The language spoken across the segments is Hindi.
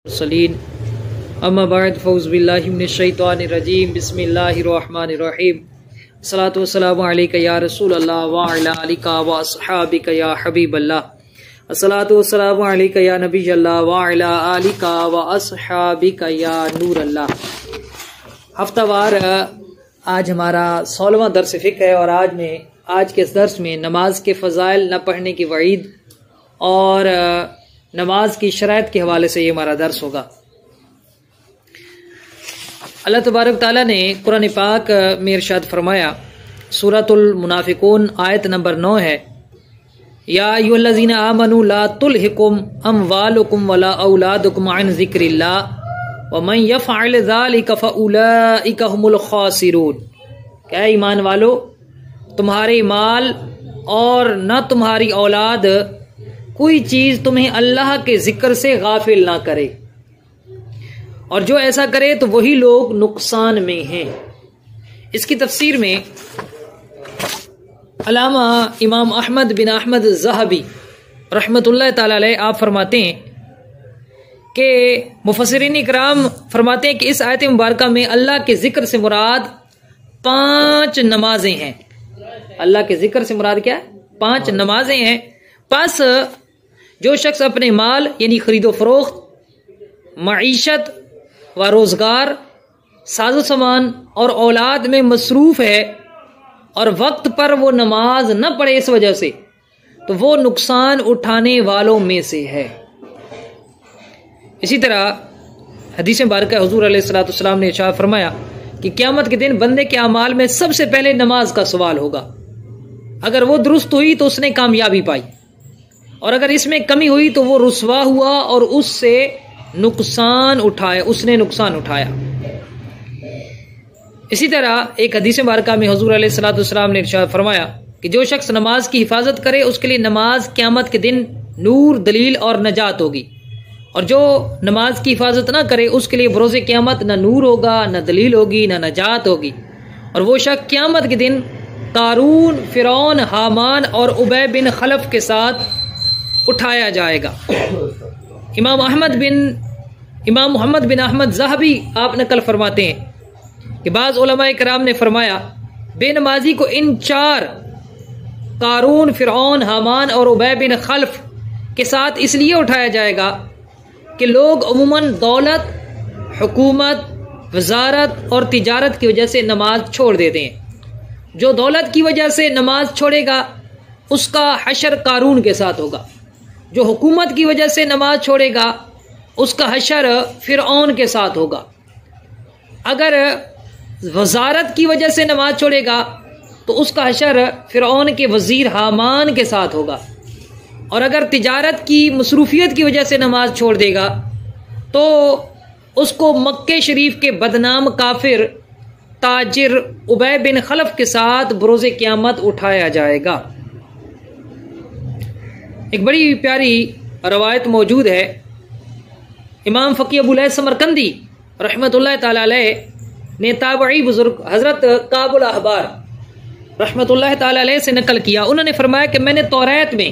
सलीन अम्मा बाद फ़ौज़ बिल्लाहि मिनश शैतानिर रजीम बिस्मिल्लाहिर्रहमानिर रहीम अस्सलातु वस्सलामु अलैका या रसूल अल्लाह व अला आलिका व अस्हाबिका या हबीब अल्लाह अस्सलातु वस्सलामु अलैका या नबी अल्लाह व अला आलिका व अस्हाबिका या नूर अल्लाह। हफ्तावार आज हमारा 16वां दर्स फ़िक़्ह है और आज के इस दर्स में नमाज के फ़ज़ाइल न पढ़ने की वईद और नमाज की शराइत के हवाले से ये हमारा दर्स होगा। अल्लाह तबारक ताला ने कुरान पाक में इरशाद फरमाया, सूरतुल मुनाफिकून आयत नंबर 9 है, या अय्युहल्लज़ीना आमनू ला तुल्हिकुम अमवालुकुम वला औलादुकुम अन ज़िक्रिल्लाह व मन यफ़अल ज़ालिका फ़उलाइका हुमुल ख़ासिरून। क्या ईमान वालो, तुम्हारे माल और न तुम्हारी औलाद कोई चीज़ तुम्हें अल्लाह के ज़िक्र से गाफिल ना करे, और जो ऐसा करे तो वही लोग नुकसान में हैं। इसकी तफसीर में अल्लामा इमाम अहमद बिन अहमद ज़हबी रहमतुल्लाह ताला अलैह आप फरमाते हैं कि मुफस्सिरीन इकराम फरमाते हैं कि इस आयत मुबारका में अल्लाह के ज़िक्र से मुराद 5 नमाजें हैं। अल्लाह के ज़िक्र से मुराद क्या है? 5 नमाजें हैं। बस जो शख्स अपने माल यानी खरीदो फरोख्त, मईशत व रोज़गार, साजो सामान और औलाद में मसरूफ़ है और वक्त पर वो नमाज न पढ़े इस वजह से, तो वो नुकसान उठाने वालों में से है। इसी तरह हदीस मुबारक हुज़ूर अलैहिस्सलातु वस्सलाम ने इरशाद फरमाया कि क़यामत के दिन बंदे के अमाल में सबसे पहले नमाज का सवाल होगा। अगर वो दुरुस्त हुई तो उसने कामयाबी पाई, और अगर इसमें कमी हुई तो वो रुसवा हुआ और उसने नुकसान उठाया। इसी तरह एक हदीस मुबारका में हुज़ूर अलैहिस्सलातु वस्सलाम ने इरशाद फरमाया कि जो शख्स नमाज की हिफाजत करे उसके लिए नमाज क़यामत के दिन नूर, दलील और नजात होगी, और जो नमाज की हिफाजत ना करे उसके लिए बरोज़े क़यामत न नूर होगा, न दलील होगी, न नजात होगी। और वो शख्स क़यामत के दिन कारून, फ़िरौन, हामान और उबय बिन खलफ के साथ उठाया जाएगा। इमाम मोहम्मद बिन अहमद ज़हबी आप नकल फरमाते हैं कि बाज़ उलमा इकराम ने फरमाया, बेनमाजी को इन 4 कारून, फ़िरौन, हामान और उबय बिन खलफ के साथ इसलिए उठाया जाएगा कि लोग अमूमन दौलत, हुकूमत, वजारत और तिजारत की वजह से नमाज छोड़ देते हैं। जो दौलत की वजह से नमाज छोड़ेगा उसका हशर कारून के साथ होगा, जो हुकूमत की वजह से नमाज छोड़ेगा उसका हशर फ़िरऔन के साथ होगा। अगर वजारत की वजह से नमाज छोड़ेगा तो उसका हशर फ़िरऔन के वज़ीर हामान के साथ होगा, और अगर तिजारत की मसरूफियत की वजह से नमाज छोड़ देगा तो उसको मक्के शरीफ के बदनाम काफिर ताजिर उबय बिन खलफ के साथ बरोज़े क़यामत उठाया जाएगा। एक बड़ी प्यारी रवायत मौजूद है। इमाम फ़क़ीह अबू लैथ समरकंदी रहमतुल्लाह ताला अलैह ने ताबई बुजुर्ग हज़रत काबुल अहबार रहमतुल्लाह ताला अलैह से नकल किया। उन्होंने फरमाया कि मैंने तौरात में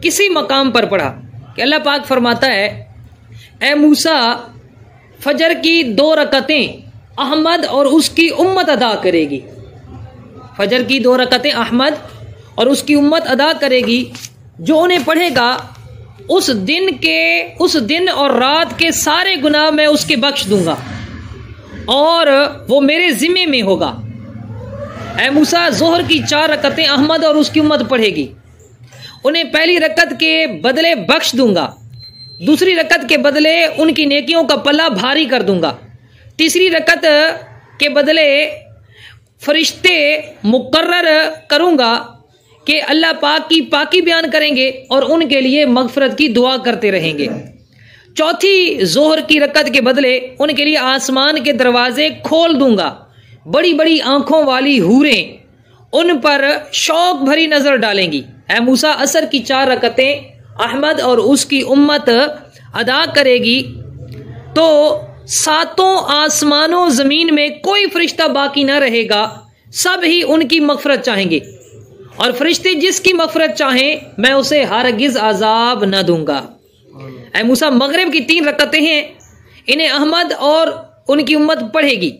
किसी मकाम पर पढ़ा कि अल्लाह पाक फरमाता है, ए मूसा, फजर की 2 रकतें अहमद और उसकी उम्मत अदा करेगी। फजर की 2 रकतें अहमद और उसकी उम्मत अदा करेगी। जो उन्हें पढ़ेगा उस दिन और रात के सारे गुनाह मैं उसके बख्श दूंगा और वो मेरे जिम्मे में होगा। ऐ मूसा, जोहर की 4 रकतें अहमद और उसकी उम्मत पढ़ेगी, उन्हें पहली रकत के बदले बख्श दूंगा, दूसरी रकत के बदले उनकी नेकियों का पल्ला भारी कर दूंगा, तीसरी रकत के बदले फरिश्ते मुकर्रर करूंगा कि अल्लाह पाक की पाकी बयान करेंगे और उनके लिए मगफरत की दुआ करते रहेंगे, चौथी जोहर की रकत के बदले उनके लिए आसमान के दरवाजे खोल दूंगा, बड़ी बड़ी आंखों वाली हूरें उन पर शौक भरी नजर डालेंगी। ऐ मूसा, असर की 4 रकतें अहमद और उसकी उम्मत अदा करेगी तो 7 आसमानों जमीन में कोई फरिश्ता बाकी ना रहेगा, सब ही उनकी मगफरत चाहेंगे, और फरिश्ते जिसकी मगफरत चाहें मैं उसे हरगिज अजाब न दूंगा। ऐ मूसा मगरिब की 3 रकअतें हैं, इन्हें अहमद और उनकी उम्मत पढ़ेगी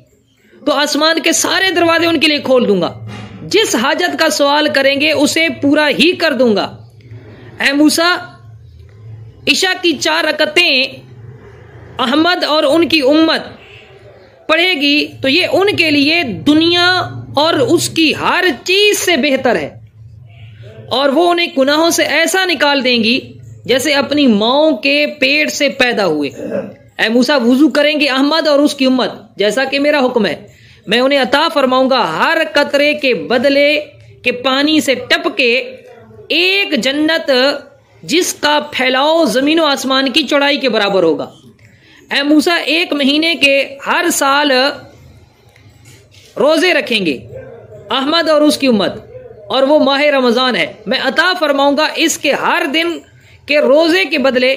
तो आसमान के सारे दरवाजे उनके लिए खोल दूंगा, जिस हाजत का सवाल करेंगे उसे पूरा ही कर दूंगा। ऐ मूसा, इशा की 4 रकअतें अहमद और उनकी उम्मत पढ़ेगी तो ये उनके लिए दुनिया और उसकी हर चीज से बेहतर है, और वो उन्हें गुनाहों से ऐसा निकाल देंगी जैसे अपनी माओ के पेट से पैदा हुए। ऐ मूसा, वुजू करेंगे अहमद और उसकी उम्मत जैसा कि मेरा हुक्म है। मैं उन्हें अता फरमाऊंगा हर कतरे के बदले के पानी से टपके एक जन्नत जिसका फैलाव जमीन और आसमान की चौड़ाई के बराबर होगा। ऐ मूसा, 1 महीने के हर साल रोजे रखेंगे अहमद और उसकी उम्मत, और वो माह रमजान है। मैं अता फरमाऊंगा इसके हर दिन के रोजे के बदले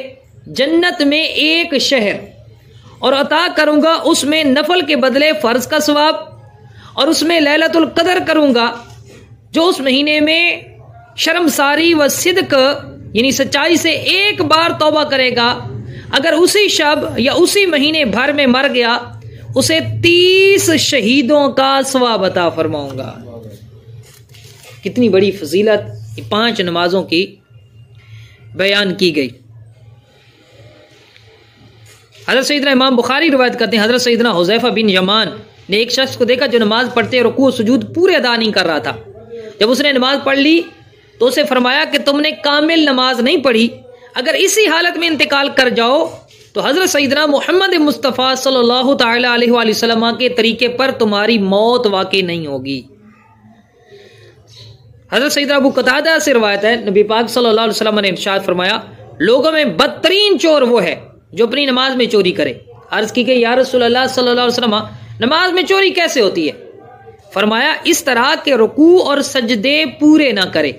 जन्नत में एक शहर, और अता करूंगा उसमें नफल के बदले फर्ज का सवाब, और उसमें लैलतुल कदर करूंगा जो उस महीने में शर्मसारी व सिद्क यानी सच्चाई से एक बार तौबा करेगा, अगर उसी शब या उसी महीने भर में मर गया उसे 30 शहीदों का सवाब अता फरमाऊंगा। कितनी बड़ी फजीलत 5 नमाजों की बयान की गई। हज़रत सैयदना इमाम बुखारी रिवायत करते हैं, हज़रत सैयदना हुज़ैफा बिन यमान ने एक शख्स को देखा जो नमाज पढ़ते रुकू सुजूद पूरे अदा नहीं कर रहा था। जब उसने नमाज पढ़ ली तो उसे फरमाया कि तुमने कामिल नमाज नहीं पढ़ी, अगर इसी हालत में इंतकाल कर जाओ तो हज़रत सैयदना मोहम्मद मुस्तफ़ा सल्लल्लाहु तआला अलैहि वसल्लम के तरीके पर तुम्हारी मौत वाक़ई नहीं होगी। हज़रत सैयदना अबू कतादा से रिवायत है, नबी पाक सल्लल्लाहु अलैहि वसल्लम ने इरशाद फरमाया, लोगों में बदतरीन चोर वो है जो अपनी नमाज में चोरी करे। अर्ज की गई, या रसूलल्लाह सल्लल्लाहु अलैहि वसल्लम, नमाज में चोरी कैसे होती है? फरमाया, इस तरह के रुकू और सजदे पूरे ना करे।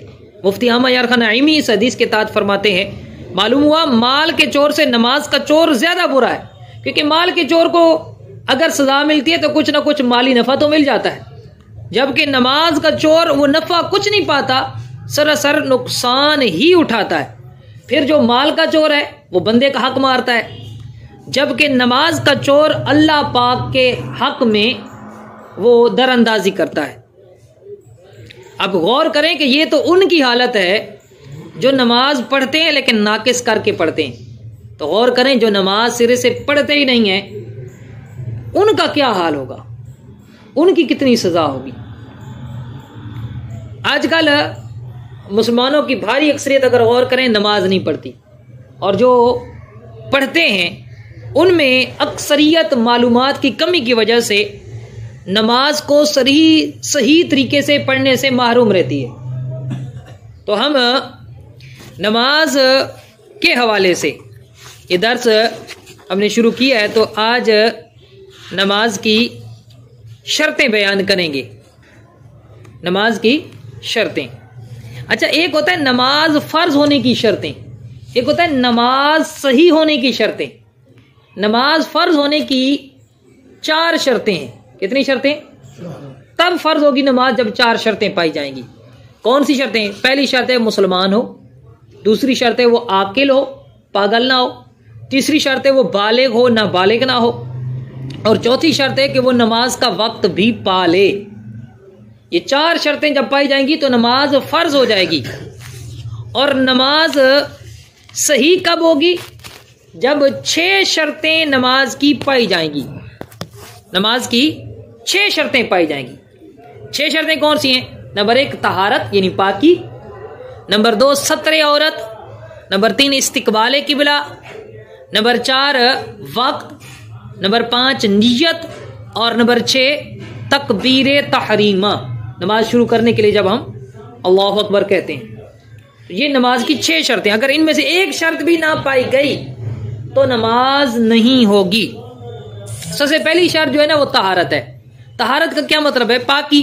मुफ्ती अहमद यार खान नईमी इस हदीस के तहत फरमाते हैं, मालूम हुआ माल के चोर से नमाज का चोर ज्यादा बुरा है, क्योंकि माल के चोर को अगर सजा मिलती है तो कुछ ना कुछ माली नफा तो मिल जाता है, जबकि नमाज का चोर वो नफा कुछ नहीं पाता, सरासर नुकसान ही उठाता है। फिर जो माल का चोर है वो बंदे का हक मारता है, जबकि नमाज का चोर अल्लाह पाक के हक में वो दरअंदाजी करता है। अब गौर करें कि ये तो उनकी हालत है जो नमाज पढ़ते हैं लेकिन नाकिस करके पढ़ते हैं, तो गौर करें जो नमाज सिरे से पढ़ते ही नहीं है उनका क्या हाल होगा, उनकी कितनी सजा होगी। आजकल मुसलमानों की भारी अक्सरियत अगर गौर करें नमाज नहीं पढ़ती, और जो पढ़ते हैं उनमें अक्सरियत मालूमात की कमी की वजह से नमाज को सही तरीके से पढ़ने से महरूम रहती है। तो हम नमाज के हवाले से ये दर्स हमने शुरू किया है, तो आज नमाज की शर्तें बयान करेंगे। नमाज की शर्तें, अच्छा, एक होता है नमाज फर्ज होने की शर्तें, एक होता है नमाज सही होने की शर्तें। नमाज फर्ज होने की 4 शर्तें हैं। कितनी शर्तें? तब फर्ज होगी नमाज जब 4 शर्तें पाई जाएंगी। कौन सी शर्तें? पहली शर्त है मुसलमान हो, दूसरी शर्त है वो आकिल हो, पागल ना हो, तीसरी शर्त है वो बालिग हो, ना बालिग ना हो, और चौथी शर्त है कि वो नमाज का वक्त भी पा ले। ये 4 शर्तें जब पाई जाएंगी तो नमाज फर्ज हो जाएगी। और नमाज सही कब होगी? जब 6 शर्तें नमाज की पाई जाएंगी। नमाज की 6 शर्तें पाई जाएंगी। 6 शर्तें कौन सी हैं? नंबर 1 तहारत यानी पाकी, नंबर 2 सत्रे औरत, नंबर 3 इस्तिकबाले किबला, नंबर 4 वक्त, नंबर 5 नियत, और नंबर 6 तकबीर तहरीमा, नमाज शुरू करने के लिए जब हम अल्लाहु अकबर कहते हैं। ये नमाज की 6 शर्तें, अगर इनमें से एक शर्त भी ना पाई गई तो नमाज नहीं होगी। सबसे पहली शर्त जो है ना वो तहारत है। तहारत का क्या मतलब है? पाकी।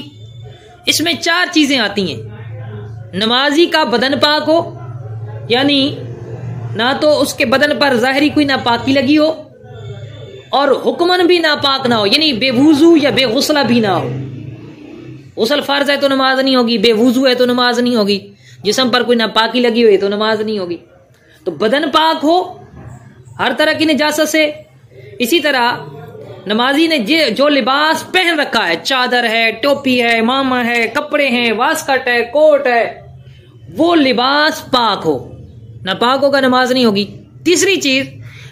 इसमें 4 चीजें आती हैं। नमाजी का बदन पाक हो, यानी ना तो उसके बदन पर जाहिरी कोई नापाकी लगी हो और हुक्मन भी नापाक ना हो, यानी बेवुजू या बेगुसला भी ना हो। गुसल फर्ज है तो नमाज नहीं होगी, बेवुजू है तो नमाज नहीं होगी, जिस्म पर कोई नापाकी लगी हुई तो नमाज नहीं होगी। तो बदन पाक हो हर तरह की निजासत से। इसी तरह नमाजी ने जो लिबास पहन रखा है, चादर है, टोपी है, इमामा है, कपड़े हैं, वास्कट है, कोट है, वो लिबास पाक हो, नापाक होगा नमाज नहीं होगी। तीसरी चीज,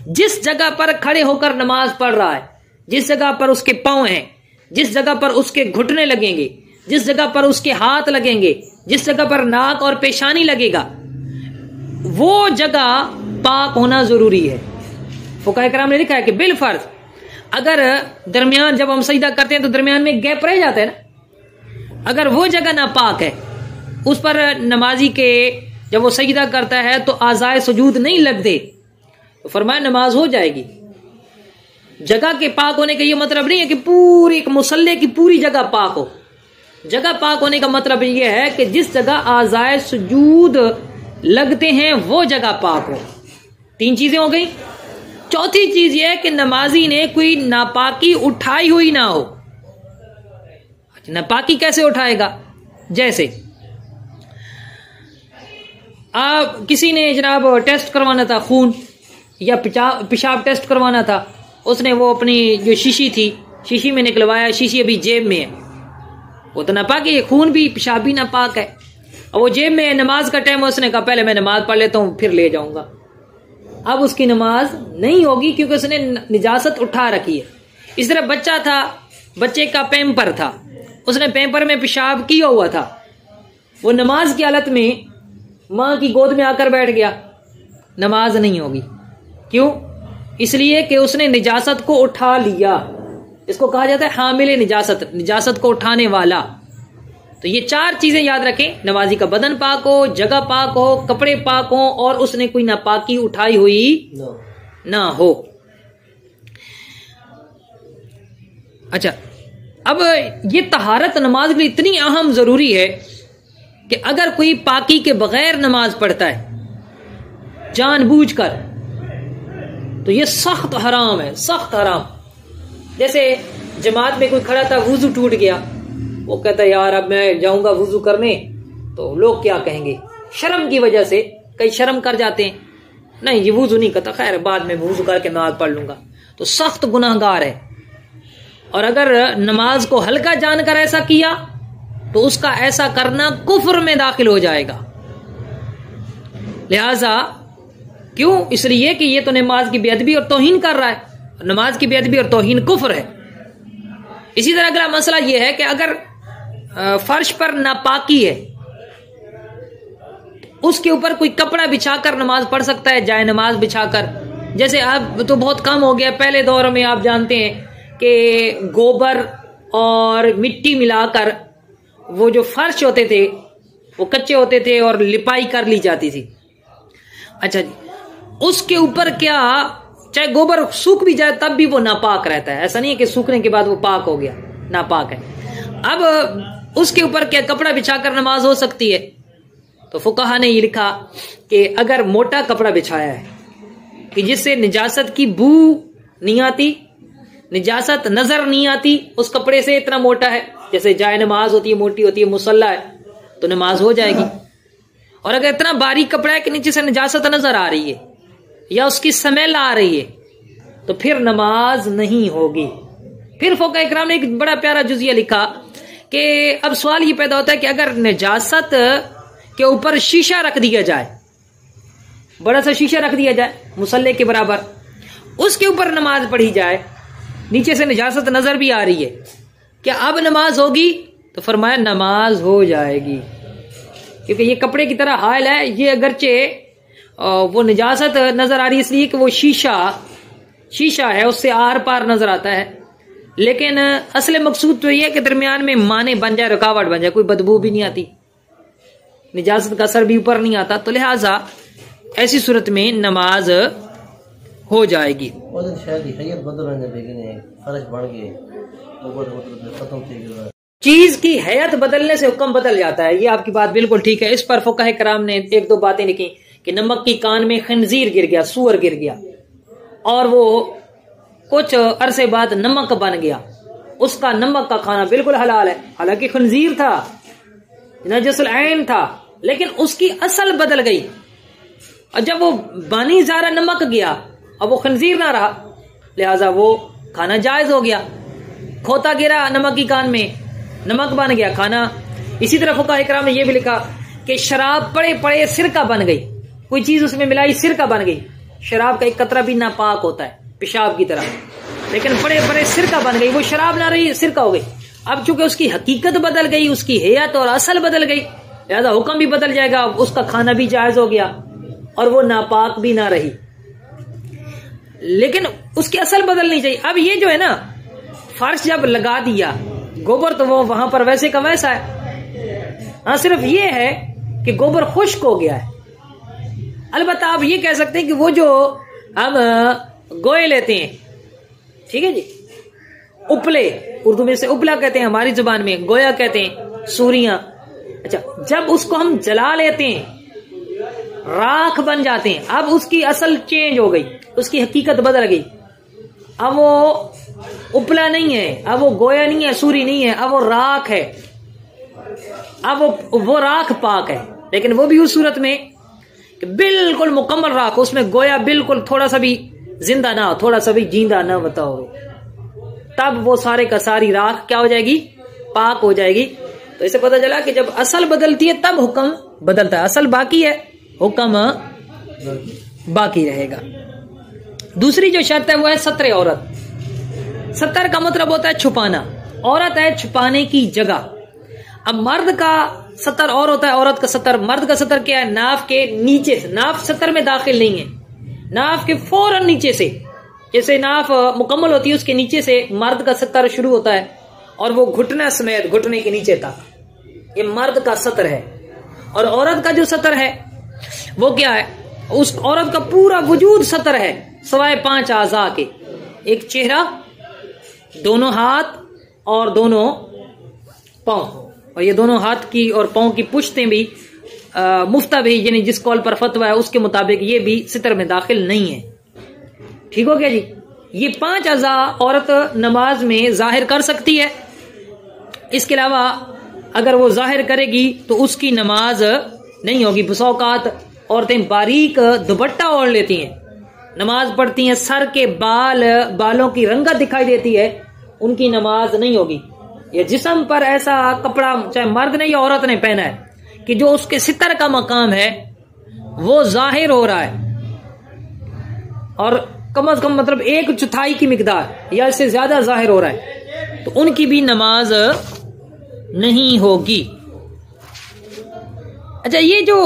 जिस जगह पर खड़े होकर नमाज पढ़ रहा है, जिस जगह पर उसके पांव हैं, जिस जगह पर उसके घुटने लगेंगे, जिस जगह पर उसके हाथ लगेंगे, जिस जगह पर नाक और पेशानी लगेगा, वो जगह पाक होना जरूरी है। फुकाहे कराम ने लिखा है कि बिल फर्ज अगर दरमियान, जब हम सजदा करते हैं तो दरमियान में गैप रह जाता है ना, अगर वो जगह नापाक है, उस पर नमाजी के जब वो सजदा करता है तो आज़ाए सुजूद नहीं लगते, तो फरमाया नमाज हो जाएगी। जगह के पाक होने का ये मतलब नहीं है कि पूरी एक मुसल्ले की पूरी जगह पाक हो। जगह पाक होने का मतलब ये है कि जिस जगह आज़ाए सुजूद लगते हैं वो जगह पाक हो। 3 चीजें हो गई। चौथी चीज यह है कि नमाजी ने कोई नापाकी उठाई हुई ना हो। नापाकी कैसे उठाएगा? जैसे आप किसी ने जनाब टेस्ट करवाना था, खून या पेशाब टेस्ट करवाना था, उसने वो अपनी जो शीशी थी, शीशी में निकलवाया, शीशी अभी जेब में है, वो तो नापाक है, खून भी पेशाब भी नापाक है, और वो जेब में है, नमाज का टाइम, उसने कहा पहले मैं नमाज पढ़ लेता हूं फिर ले जाऊंगा। अब उसकी नमाज नहीं होगी क्योंकि उसने निजासत उठा रखी है। इस तरह बच्चा था, बच्चे का पैम्पर था, उसने पैम्पर में पेशाब किया हुआ था, वो नमाज की हालत में मां की गोद में आकर बैठ गया, नमाज नहीं होगी। क्यों? इसलिए कि उसने निजासत को उठा लिया। इसको कहा जाता है हामिले निजासत, निजासत को उठाने वाला। तो ये 4 चीजें याद रखें, नमाजी का बदन पाक हो, जगह पाक हो, कपड़े पाक हो, और उसने कोई नापाकी उठाई हुई ना हो। अच्छा, अब ये तहारत नमाज के लिए इतनी अहम जरूरी है कि अगर कोई पाकी के बगैर नमाज पढ़ता है जानबूझकर, तो ये सख्त हराम है, सख्त हराम। जैसे जमात में कोई खड़ा था, वुजू टूट गया, वो कहता है यार अब मैं जाऊंगा वुजू करने तो लोग क्या कहेंगे, शर्म की वजह से कई शर्म कर जाते हैं, नहीं ये वुजू नहीं करता, खैर बाद में वुजू करके नमाज पढ़ लूंगा, तो सख्त गुनाहगार है। और अगर नमाज को हल्का जानकर ऐसा किया तो उसका ऐसा करना कुफ्र में दाखिल हो जाएगा। लिहाजा क्यों? इसलिए कि ये तो नमाज की बेअदबी और तौहीन कर रहा है, नमाज की बेअदबी और तौहीन कुफ्र है। इसी तरह अगला मसला यह है कि अगर फर्श पर नापाकी है, उसके ऊपर कोई कपड़ा बिछाकर नमाज पढ़ सकता है, जाए नमाज बिछाकर। जैसे अब तो बहुत कम हो गया, पहले दौर में आप जानते हैं कि गोबर और मिट्टी मिलाकर वो जो फर्श होते थे वो कच्चे होते थे और लिपाई कर ली जाती थी। अच्छा जी, उसके ऊपर क्या चाहे गोबर सूख भी जाए तब भी वो नापाक रहता है, ऐसा नहीं है कि सूखने के बाद वो पाक हो गया, नापाक है। अब उसके ऊपर क्या कपड़ा बिछाकर नमाज हो सकती है? तो फुकाहा ने ये लिखा कि अगर मोटा कपड़ा बिछाया है कि जिससे निजासत की बू नहीं आती, निजासत नजर नहीं आती, उस कपड़े से इतना मोटा है, जैसे जाए नमाज होती है मोटी होती है, मुसल्ला है, तो नमाज हो जाएगी। और अगर इतना बारीक कपड़ा है कि नीचे से निजासत नजर आ रही है या उसकी स्मेल आ रही है, तो फिर नमाज नहीं होगी। फिर फुक़हा इकराम ने एक बड़ा प्यारा जुज़िया लिखा कि अब सवाल ये पैदा होता है कि अगर निजासत के ऊपर शीशा रख दिया जाए, बड़ा सा शीशा रख दिया जाए मुसल्ले के बराबर, उसके ऊपर नमाज पढ़ी जाए, नीचे से निजासत नजर भी आ रही है, क्या अब नमाज होगी? तो फरमाया नमाज हो जाएगी, क्योंकि ये कपड़े की तरह हाल है। ये अगरचे वो निजासत नजर आ रही है इसलिए कि वो शीशा है, उससे आर पार नजर आता है, लेकिन असले मकसूद तो ये है कि दरमियान में माने बन जाए, रुकावट बन जाए, कोई बदबू भी नहीं आती, निजासत का असर भी ऊपर नहीं आता, तो लिहाजा ऐसी सूरत में नमाज हो जाएगी। चीज की हैयत बदलने से हुक्म बदल जाता है, ये आपकी बात बिल्कुल ठीक है। इस पर फुक़हा कराम ने 1-2 बातें लिखी कि नमक की कान में खंजीर गिर गया, सूअर गिर गया, और वो कुछ अरसे बाद नमक बन गया, उसका नमक का खाना बिल्कुल हलाल है, हालांकि खंजीर था, नजसल ऐन था, लेकिन उसकी असल बदल गई। और जब वो बानी ज़ारा नमक गया अब वो खंजीर ना रहा, लिहाजा वो खाना जायज हो गया। खोता गिरा नमक की कान में, नमक बन गया खाना। इसी तरह फुकाहा इकराम ने यह भी लिखा कि शराब पड़े पड़े सिरका बन गई, कोई चीज उसमें मिलाई सिरका बन गई। शराब का एक कतरा भी नापाक होता है पेशाब की तरह, लेकिन पड़े पड़े सिरका बन गई, वो शराब ना रही सिरका हो गई। अब चूंकि उसकी हकीकत बदल गई, उसकी हेयत और असल बदल गई, लिहाजा हुक्म भी बदल जाएगा, उसका खाना भी जायज हो गया और वो नापाक भी ना रही, लेकिन उसकी असल बदलनी चाहिए। अब ये जो है ना, फर्श जब लगा दिया, गोबर तो वो वहां पर वैसे का वैसा है। हाँ, सिर्फ ये है कि गोबर खुश्क हो गया है। अलबत्ता आप ये कह सकते हैं कि वो जो हम गोए लेते हैं, ठीक है जी, उपले, उर्दू में से उपला कहते हैं, हमारी जुबान में गोया कहते हैं, सूरियां। अच्छा, जब उसको हम जला लेते हैं, राख बन जाते हैं, अब उसकी असल चेंज हो गई, उसकी हकीकत बदल गई। अब वो उपला नहीं है, अब वो गोया नहीं है, सूरी नहीं है, अब वो राख है। अब वो राख पाक है, लेकिन वो भी उस सूरत में कि बिल्कुल मुकम्मल राख, उसमें गोया बिल्कुल थोड़ा सा भी जिंदा ना हो, थोड़ा सा भी जिंदा ना बताओ, तब वो सारे का सारी राख क्या हो जाएगी, पाक हो जाएगी। तो इसे पता चला कि जब असल बदलती है तब हुक्म बदलता है, असल बाकी है, हुक्म बाकी रहेगा। दूसरी जो शर्त है वो है सत्र औरत। सतर का मतलब होता है छुपाना, औरत है छुपाने की जगह। अब मर्द का सतर और होता है, औरत का सतर। मर्द का सतर क्या है, नाफ के नीचे से, नाफ सतर में दाखिल नहीं है, नाफ के फौरन नीचे से, जैसे नाफ मुकम्मल होती है उसके नीचे से मर्द का सतर शुरू होता है और वो घुटना समेत घुटने के नीचे तक, ये मर्द का सतर है। और औरत का जो सतर है वो क्या है, उस औरत का पूरा वजूद सतर है, सवाए 5 आज़ा के, एक चेहरा, दोनों हाथ और दोनों पांव, और ये दोनों हाथ की और पांव की पुश्तें भी मुफ्ता भी, यानी जिस कॉल पर फतवा है उसके मुताबिक ये भी सितर में दाखिल नहीं है। ठीक हो गया जी। ये 5 अज़ा औरत नमाज में जाहिर कर सकती है, इसके अलावा अगर वो जाहिर करेगी तो उसकी नमाज नहीं होगी। बसौकात औरतें बारीक दुपट्टा ओढ़ लेती हैं, नमाज पढ़ती हैं, सर के बालों की रंगत दिखाई देती है, उनकी नमाज नहीं होगी। ये जिस्म पर ऐसा कपड़ा चाहे मर्द ने या औरत ने पहना है कि जो उसके सितर का मकाम है वो जाहिर हो रहा है, और कम से कम मतलब 1/4 की मिकदार या इससे ज्यादा जाहिर हो रहा है, तो उनकी भी नमाज नहीं होगी। अच्छा, ये जो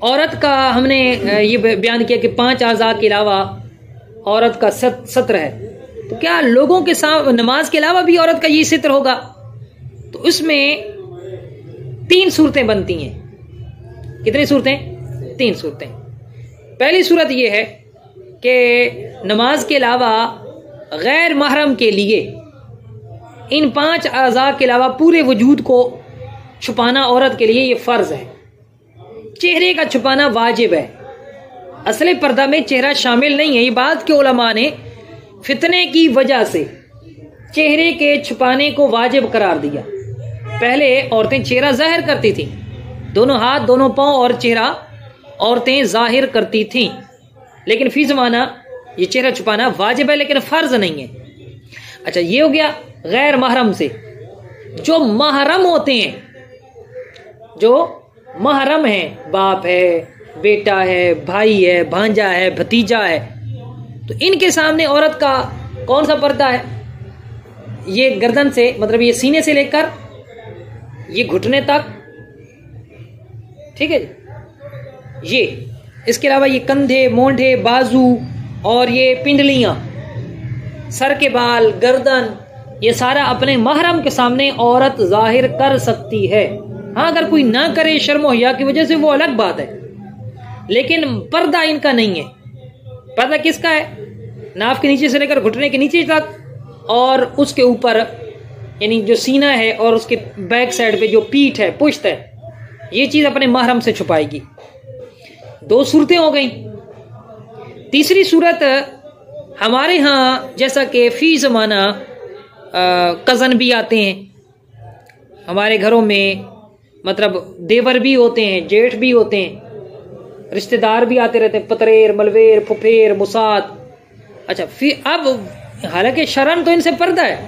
औरत का हमने ये बयान किया कि 5 आज़ा के अलावा औरत का सत्र है, तो क्या लोगों के साथ नमाज के अलावा भी औरत का ये सित्र होगा? तो इसमें 3 सूरतें बनती हैं। कितनी सूरतें? 3 सूरतें। पहली सूरत यह है कि नमाज के अलावा गैर महरम के लिए इन 5 आज़ा के अलावा पूरे वजूद को छुपाना औरत के लिए ये फर्ज है। चेहरे का छुपाना वाजिब है, असले पर्दा में चेहरा शामिल नहीं है। ये बात के उलमा ने फितने की वजह से चेहरे के छुपाने को वाजिब करार दिया। पहले औरतें चेहरा जाहिर करती थीं, दोनों हाथ, दोनों पांव और चेहरा औरतें जाहिर करती थीं, लेकिन फी ज़माना ये चेहरा छुपाना वाजिब है लेकिन फर्ज नहीं है। अच्छा, ये हो गया गैर महरम से। जो महरम होते हैं, जो महरम है, बाप है, बेटा है, भाई है, भांजा है, भतीजा है, तो इनके सामने औरत का कौन सा पर्दा है? ये गर्दन से, मतलब ये सीने से लेकर ये घुटने तक, ठीक है जी। ये इसके अलावा ये कंधे, मोंढे, बाजू और ये पिंडलियां, सर के बाल, गर्दन, ये सारा अपने महरम के सामने औरत जाहिर कर सकती है। हाँ, अगर कोई ना करे शर्म हया की वजह से वो अलग बात है, लेकिन पर्दा इनका नहीं है। पर्दा किसका है? नाफ के नीचे से लेकर घुटने के नीचे तक, और उसके ऊपर यानी जो सीना है और उसके बैक साइड पे जो पीठ है, पुश्त है, ये चीज अपने महरम से छुपाएगी। 2 सूरतें हो गई। तीसरी सूरत हमारे यहाँ जैसा कि फी ज़माना कज़न भी आते हैं हमारे घरों में, मतलब देवर भी होते हैं, जेठ भी होते हैं, रिश्तेदार भी आते रहते हैं, पतरेर, मलवेर, फुफेर, मुसात। अच्छा, फिर अब हालांकि शरन तो इनसे पर्दा है,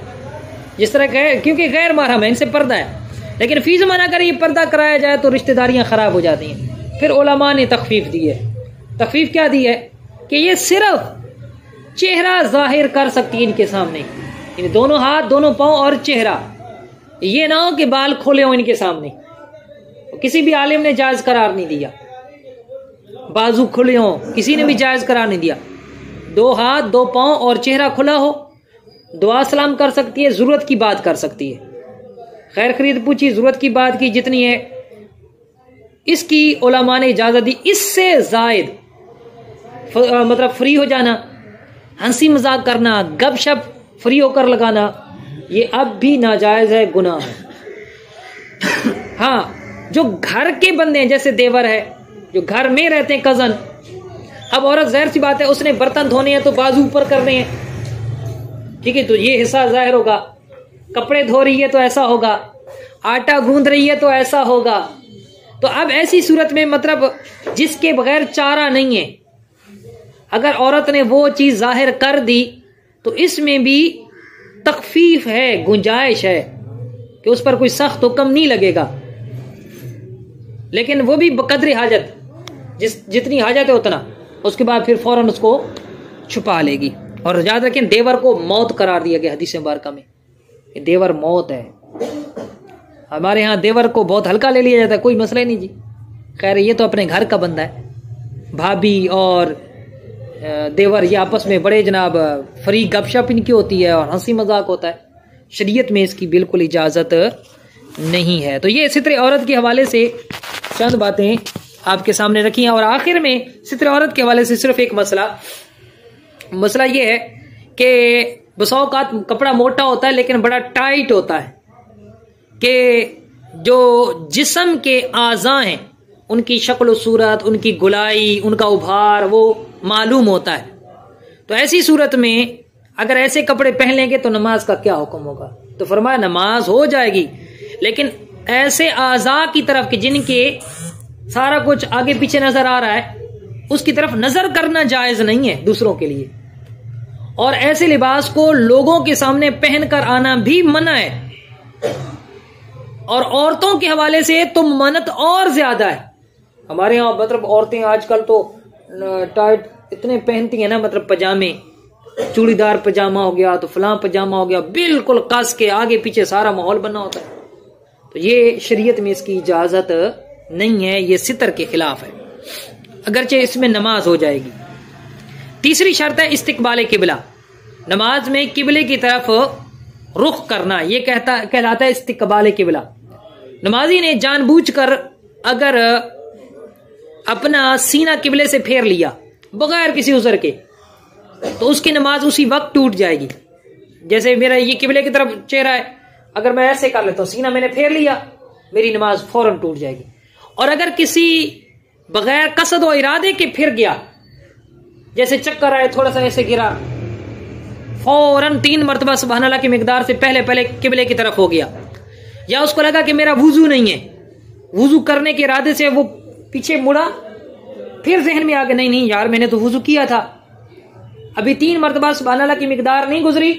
जिस तरह क्योंकि गैर महरम है, इनसे पर्दा है, लेकिन फी ज़माना अगर ये पर्दा कराया जाए तो रिश्तेदारियां खराब हो जाती हैं। फिर उलमा ने तखफीफ दी है। तखफीफ क्या दी है कि ये सिर्फ चेहरा जाहिर कर सकती है इनके सामने, इन दोनों हाथ, दोनों पांव और चेहरा। ये ना हो कि बाल खोले हो इनके सामने, किसी भी आलिम ने जायज करार नहीं दिया। बाजू खुले हो, किसी ने भी जायज करार नहीं दिया। 2 हाथ, 2 पांव और चेहरा खुला हो, दुआ सलाम कर सकती है, जरूरत की बात कर सकती है, खैर खरीद पूछी, जरूरत की बात की, जितनी है इसकी उलमा ने इजाजत दी। इससे जायद मतलब फ्री हो जाना, हंसी मजाक करना, गपशप फ्री होकर लगाना, ये अब भी नाजायज है, गुनाह है। हाँ, जो घर के बंदे हैं, जैसे देवर है, जो घर में रहते हैं, कजन, अब औरत जाहिर सी बात है उसने बर्तन धोने हैं तो बाजू ऊपर करने हैं, ठीक है, तो ये हिस्सा जाहिर होगा। कपड़े धो रही है तो ऐसा होगा, आटा गूंद रही है तो ऐसा होगा। तो अब ऐसी सूरत में मतलब जिसके बगैर चारा नहीं है, अगर औरत ने वो चीज जाहिर कर दी तो इसमें भी तखफीफ है, गुंजाइश है कि उस पर कोई सख्त हुक्म नहीं लगेगा, लेकिन वो भी बकदरी हाजत, जितनी हाजत है उतना, उसके बाद फिर फौरन उसको छुपा लेगी। और याद रखें, देवर को मौत करार दिया गया हदीस मुबारका में, देवर मौत है। हमारे यहाँ देवर को बहुत हल्का ले लिया जाता है, कोई मसला ही नहीं जी, खैर ये तो अपने घर का बंदा है। भाभी और देवर ये आपस में बड़े जनाब फ्री गपशप इनकी होती है और हंसी मजाक होता है, शरीयत में इसकी बिल्कुल इजाज़त नहीं है। तो ये सित्र औरत के हवाले से चंद बातें आपके सामने रखी हैं। और आखिर में सित्र औरत के हवाले से सिर्फ एक मसला ये है कि बसों का कपड़ा मोटा होता है लेकिन बड़ा टाइट होता है, कि जो जिस्म के आज़ा हैं उनकी शक्ल सूरत, उनकी गुलाई, उनका उभार वो मालूम होता है। तो ऐसी सूरत में अगर ऐसे कपड़े पहन लेंगे तो नमाज का क्या हुक्म होगा? तो फरमाया नमाज हो जाएगी, लेकिन ऐसे आज़ा की तरफ कि जिनके सारा कुछ आगे पीछे नजर आ रहा है, उसकी तरफ नजर करना जायज नहीं है दूसरों के लिए। और ऐसे लिबास को लोगों के सामने पहनकर आना भी मना है। और औरतों के हवाले से तो मन्नत और ज्यादा है। हमारे यहाँ मतलब औरतें आजकल तो टाइट इतने पहनती हैं ना, मतलब पजामे, चूड़ीदार पजामा हो गया तो फलां पजामा हो गया, बिल्कुल कस के आगे पीछे सारा माहौल बना होता है। तो ये शरीयत में इसकी इजाजत नहीं है, ये सितर के खिलाफ है, अगरचे इसमें नमाज हो जाएगी। तीसरी शर्त है इस्तिकबाल किबला, नमाज में किबले की तरफ रुख करना, ये कहलाता है इस्तिकबाल किबला। नमाजी ने जानबूझकर अगर अपना सीना किबले से फेर लिया बगैर किसी उज़र के, तो उसकी नमाज उसी वक्त टूट जाएगी। जैसे मेरा ये किबले की तरफ चेहरा है, अगर मैं ऐसे कर लेता हूं, सीना मैंने फेर लिया, मेरी नमाज फौरन टूट जाएगी। और अगर किसी बगैर कसद और इरादे के फिर गया, जैसे चक्कर आए, थोड़ा सा ऐसे गिरा, फौरन 3 मरतबा सुबहान अल्लाह की मिकदार से पहले किबले की तरफ हो गया, या उसको लगा कि मेरा वुजू नहीं है, वुजू करने के इरादे से वो पीछे मुड़ा, फिर जहन में आ गया नहीं यार मैंने तो वुजू किया था, अभी 3 मरतबा सुबहान अल्लाह की मिकदार नहीं गुजरी,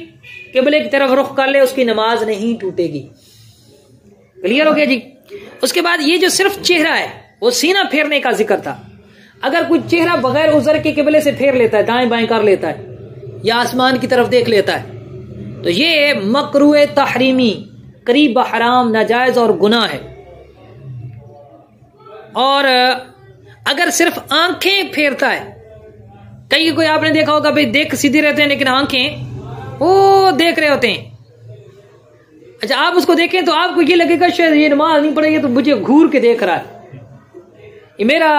किबले की तरफ रुख कर ले, उसकी नमाज नहीं टूटेगी। क्लियर हो गया जी। उसके बाद ये जो सिर्फ चेहरा है, वो सीना फेरने का जिक्र था। अगर कोई चेहरा बगैर उज़र के किबले से फेर लेता है, दाएं बाएं कर लेता है, या आसमान की तरफ देख लेता है, तो ये मकरूह तहरीमी, करीब हराम, नाजायज और गुनाह है। और अगर सिर्फ आंखें फेरता है, कई कोई आपने देखा होगा भाई देख सीधे रहते हैं लेकिन आंखें वो देख रहे होते हैं। अच्छा, आप उसको देखें तो आपको ये लगेगा शायद ये नमाज नहीं पढ़ेगी, तो मुझे घूर के देख रहा है। ये मेरा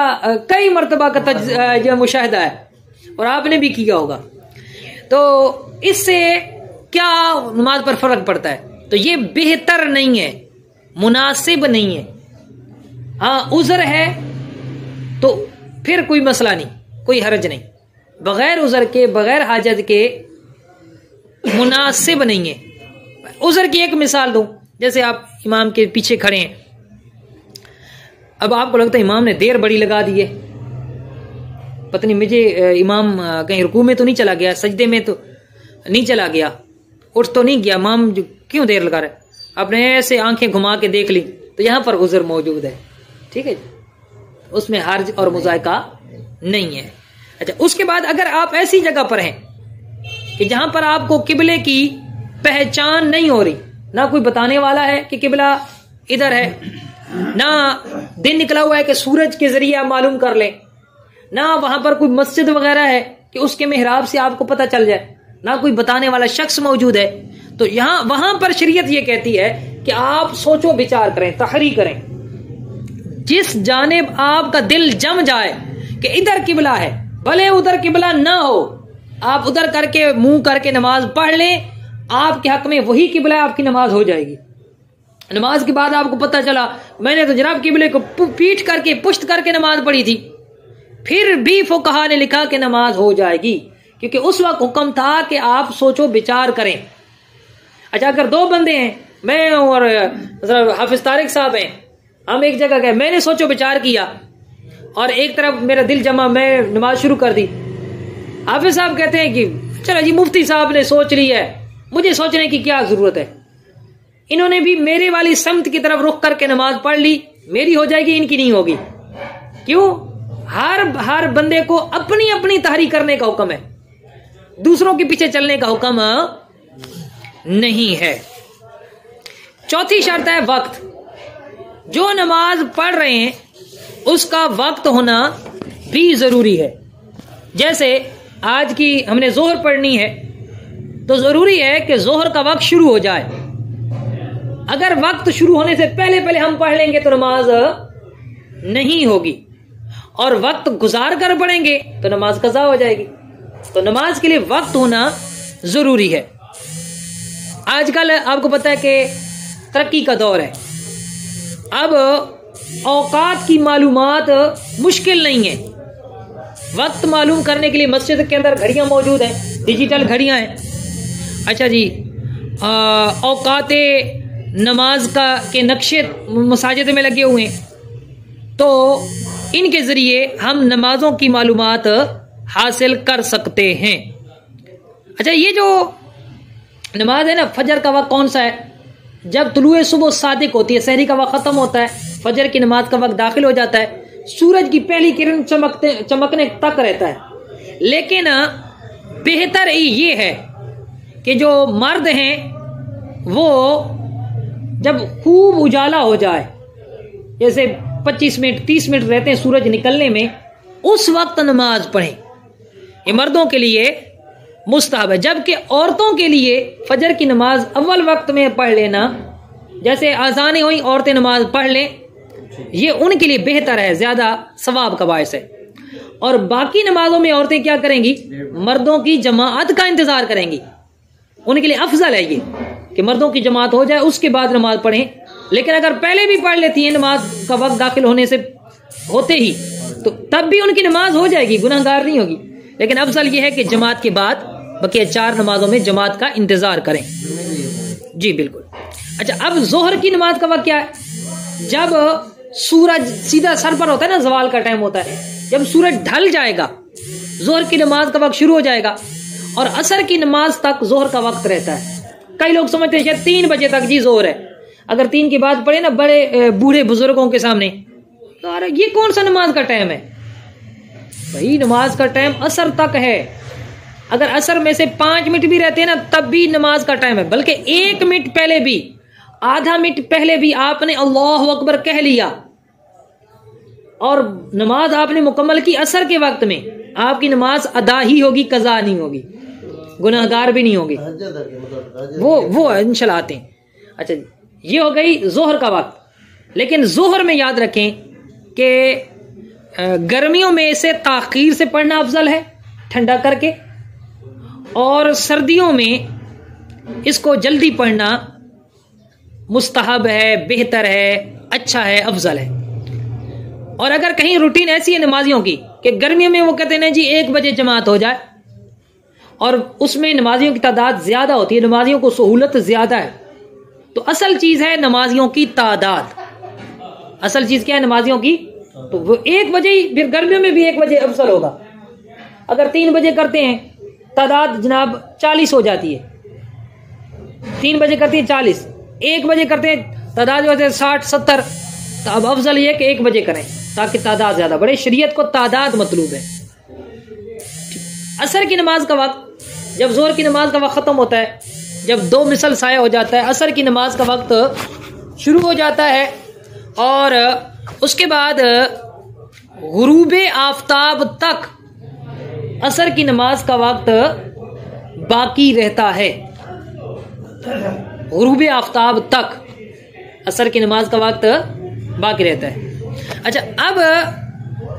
कई मरतबा का जो मुशाहिदा है, और आपने भी किया होगा। तो इससे क्या नमाज पर फर्क पड़ता है? तो ये बेहतर नहीं है, मुनासिब नहीं है। हाँ, उज़र है तो फिर कोई मसला नहीं, कोई हरज नहीं, बगैर उज़र के, बगैर हाजत के मुनासिब नहीं है। उज़र की एक मिसाल दूं, जैसे आप इमाम के पीछे खड़े हैं, अब आपको लगता है इमाम ने देर बड़ी लगा दी है, पता नहीं मुझे इमाम कहीं रुकू में तो नहीं चला गया, सजदे में तो नहीं चला गया, उठ तो नहीं गया, इमाम क्यों देर लगा रहा है, आपने ऐसे आंखें घुमा के देख ली तो यहाँ पर उज़्र मौजूद है, ठीक है, उसमें हर्ज और मुज़ायका नहीं है। अच्छा, उसके बाद अगर आप ऐसी जगह पर हैं कि जहां पर आपको किबले की पहचान नहीं हो रही, ना कोई बताने वाला है कि किबला इधर है, ना दिन निकला हुआ है कि सूरज के जरिए आप मालूम कर लें, ना वहां पर कोई मस्जिद वगैरह है कि उसके मेहराब से आपको पता चल जाए, ना कोई बताने वाला शख्स मौजूद है, तो यहां वहां पर शरीयत ये कहती है कि आप सोचो विचार करें, तहरी करें, जिस जानिब आपका दिल जम जाए कि इधर किबला है, भले उधर किबला ना हो, आप उधर करके मुंह करके नमाज पढ़ लें, आपके हक में वही किबला है, आपकी नमाज हो जाएगी। नमाज के बाद आपको पता चला मैंने तो जनाब किबले को पीठ करके पुश्त करके नमाज पढ़ी थी, फिर भी फुकहा ने लिखा कि नमाज हो जाएगी, क्योंकि उस वक्त हुक्म था कि आप सोचो विचार करें। अच्छा, अगर दो बंदे हैं, मैं और हाफिज तारिक साहब हैं, हम एक जगह गए, मैंने सोचो विचार किया और एक तरफ मेरा दिल जमा, मैं नमाज शुरू कर दी, हाफिज साहब कहते हैं कि चलो जी मुफ्ती साहब ने सोच ली है, मुझे सोचने की क्या जरूरत है, इन्होंने भी मेरे वाली समत की तरफ रुख करके नमाज पढ़ ली, मेरी हो जाएगी, इनकी नहीं होगी। क्यों? हर बंदे को अपनी अपनी तहरी करने का हुक्म है, दूसरों के पीछे चलने का हुक्म नहीं है। चौथी शर्त है वक्त। जो नमाज पढ़ रहे हैं उसका वक्त होना भी जरूरी है। जैसे आज की हमने जोहर पढ़नी है तो जरूरी है कि जोहर का वक्त शुरू हो जाए। अगर वक्त शुरू होने से पहले पहले हम पढ़ लेंगे तो नमाज नहीं होगी, और वक्त गुजार कर पढ़ेंगे तो नमाज कज़ा हो जाएगी। तो नमाज के लिए वक्त होना जरूरी है। आजकल आपको पता है कि तरक्की का दौर है, अब औकात की मालूमात मुश्किल नहीं है। वक्त मालूम करने के लिए मस्जिद के अंदर घड़ियां मौजूद हैं, डिजिटल घड़ियां हैं। अच्छा जी, औकाते नमाज के नक्शे मसाजिद में लगे हुए हैं, तो इनके जरिए हम नमाजों की मालूमात हासिल कर सकते हैं। अच्छा, ये जो नमाज है ना, फजर का वक्त कौन सा है? जब तुलुए सुबह सादिक होती है, सहरी का वक्त खत्म होता है, फजर की नमाज का वक्त दाखिल हो जाता है, सूरज की पहली किरण चमकने तक रहता है। लेकिन बेहतर ये है कि जो मर्द हैं वो जब खूब उजाला हो जाए, जैसे 25 मिनट 30 मिनट रहते हैं सूरज निकलने में, उस वक्त नमाज पढ़ें। ये मर्दों के लिए मुस्तहब है, जबकि औरतों के लिए फजर की नमाज अव्वल वक्त में पढ़ लेना, जैसे आज़ानें हुई औरतें नमाज पढ़ लें, ये उनके लिए बेहतर है, ज्यादा सवाब का बायस है। और बाकी नमाजों में औरतें क्या करेंगी? मर्दों की जमात का इंतजार करेंगी। उनके लिए अफजल है ये कि मर्दों की जमात हो जाए उसके बाद नमाज पढ़ें। लेकिन अगर पहले भी पढ़ लेती हैं नमाज का वक्त दाखिल होने से होते ही, तो तब भी उनकी नमाज हो जाएगी, गुनहगार नहीं होगी। लेकिन अफजल ये है कि जमात के बाद बकिया 4 नमाजों में जमात का इंतजार करें। जी बिल्कुल। अच्छा, अब जोहर की नमाज का वक्त क्या है? जब सूरज सीधा सर पर होता है ना, जवाल का टाइम होता है, जब सूरज ढल जाएगा जोहर की नमाज का वक्त शुरू हो जाएगा, और असर की नमाज तक जोहर का वक्त रहता है। कई लोग समझते हैं शायद 3 बजे तक जी जोहर है। अगर 3 के बाद पढ़े ना बड़े बूढ़े बुजुर्गों के सामने, तो अरे ये कौन सा नमाज का टाइम है? भाई नमाज का टाइम असर तक है। अगर असर में से 5 मिनट भी रहते हैं ना, तब भी नमाज का टाइम है। बल्कि 1 मिनट पहले भी, आधा मिनट पहले भी आपने अल्लाह अकबर कह लिया और नमाज आपने मुकम्मल की असर के वक्त में, आपकी नमाज अदा ही होगी, कज़ा नहीं होगी, गुनाहगार भी नहीं होगी। वो इंशाल्लाह आते हैं। अच्छा, ये हो गई जोहर का वक्त। लेकिन जोहर में याद रखें कि गर्मियों में इसे ताखीर से पढ़ना अफजल है, ठंडा करके, और सर्दियों में इसको जल्दी पढ़ना मुस्तहब है, बेहतर है, अच्छा है, अफजल है। और अगर कहीं रूटीन ऐसी है नमाजियों की कि गर्मियों में वो कहते हैं जी 1 बजे जमात हो जाए, और उसमें नमाजियों की तादाद ज्यादा होती है, नमाजियों को सहूलत ज्यादा है, तो असल चीज है नमाजियों की तादाद। असल चीज क्या है? नमाजियों की। तो वो 1 बजे ही, फिर गर्मियों में भी 1 बजे अफजल होगा। अगर 3 बजे करते हैं तादाद जनाब 40 हो जाती है। 3 बजे करते हैं 40, 1 बजे करते हैं तादाद जो है 60-70। तो अब अफजल ये कि 1 बजे करें ताकि तादाद ज्यादा बढ़े। शरीयत को तादाद मतलूब है। असर की नमाज का वक्त, जब जोहर की नमाज का वक्त खत्म होता है, जब 2 मिसल साया हो जाता है, असर की नमाज का वक्त शुरू हो जाता है और उसके बाद गुरूब आफताब तक असर की नमाज का वक्त बाकी रहता है। गुरूब आफताब तक असर की नमाज का वक्त बाकी रहता है। अच्छा, अब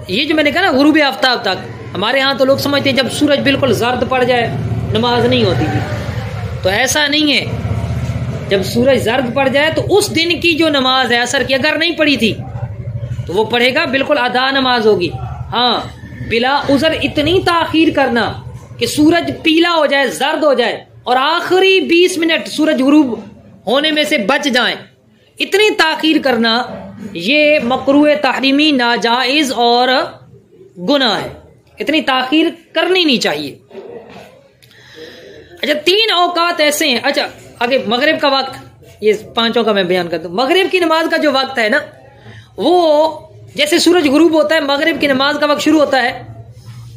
ये जो मैंने कहा ना गुरूब आफताब तक, हमारे यहाँ तो लोग समझते हैं जब सूरज बिल्कुल जर्द पड़ जाए नमाज नहीं होती थी, तो ऐसा नहीं है। जब सूरज जर्द पड़ जाए तो उस दिन की जो नमाज है असर की, अगर नहीं पड़ी थी तो वो पढ़ेगा, बिल्कुल अदा नमाज होगी। हाँ, बिला उज़र इतनी ताखीर करना कि सूरज पीला हो जाए, जर्द हो जाए और आखिरी 20 मिनट सूरज गुरूब होने में से बच जाए, इतनी ताखीर करना ये मकरूह तहरीमी, नाजायज और गुनाह है। इतनी ताखीर करनी नहीं चाहिए। अच्छा, 3 औकात ऐसे हैं। अच्छा, आगे मगरिब का वक्त, ये 5 का मैं बयान करता हूं। मगरिब की नमाज का जो वक्त है ना, वो जैसे सूरज गुरूब होता है, मगरिब की नमाज का वक्त शुरू होता है,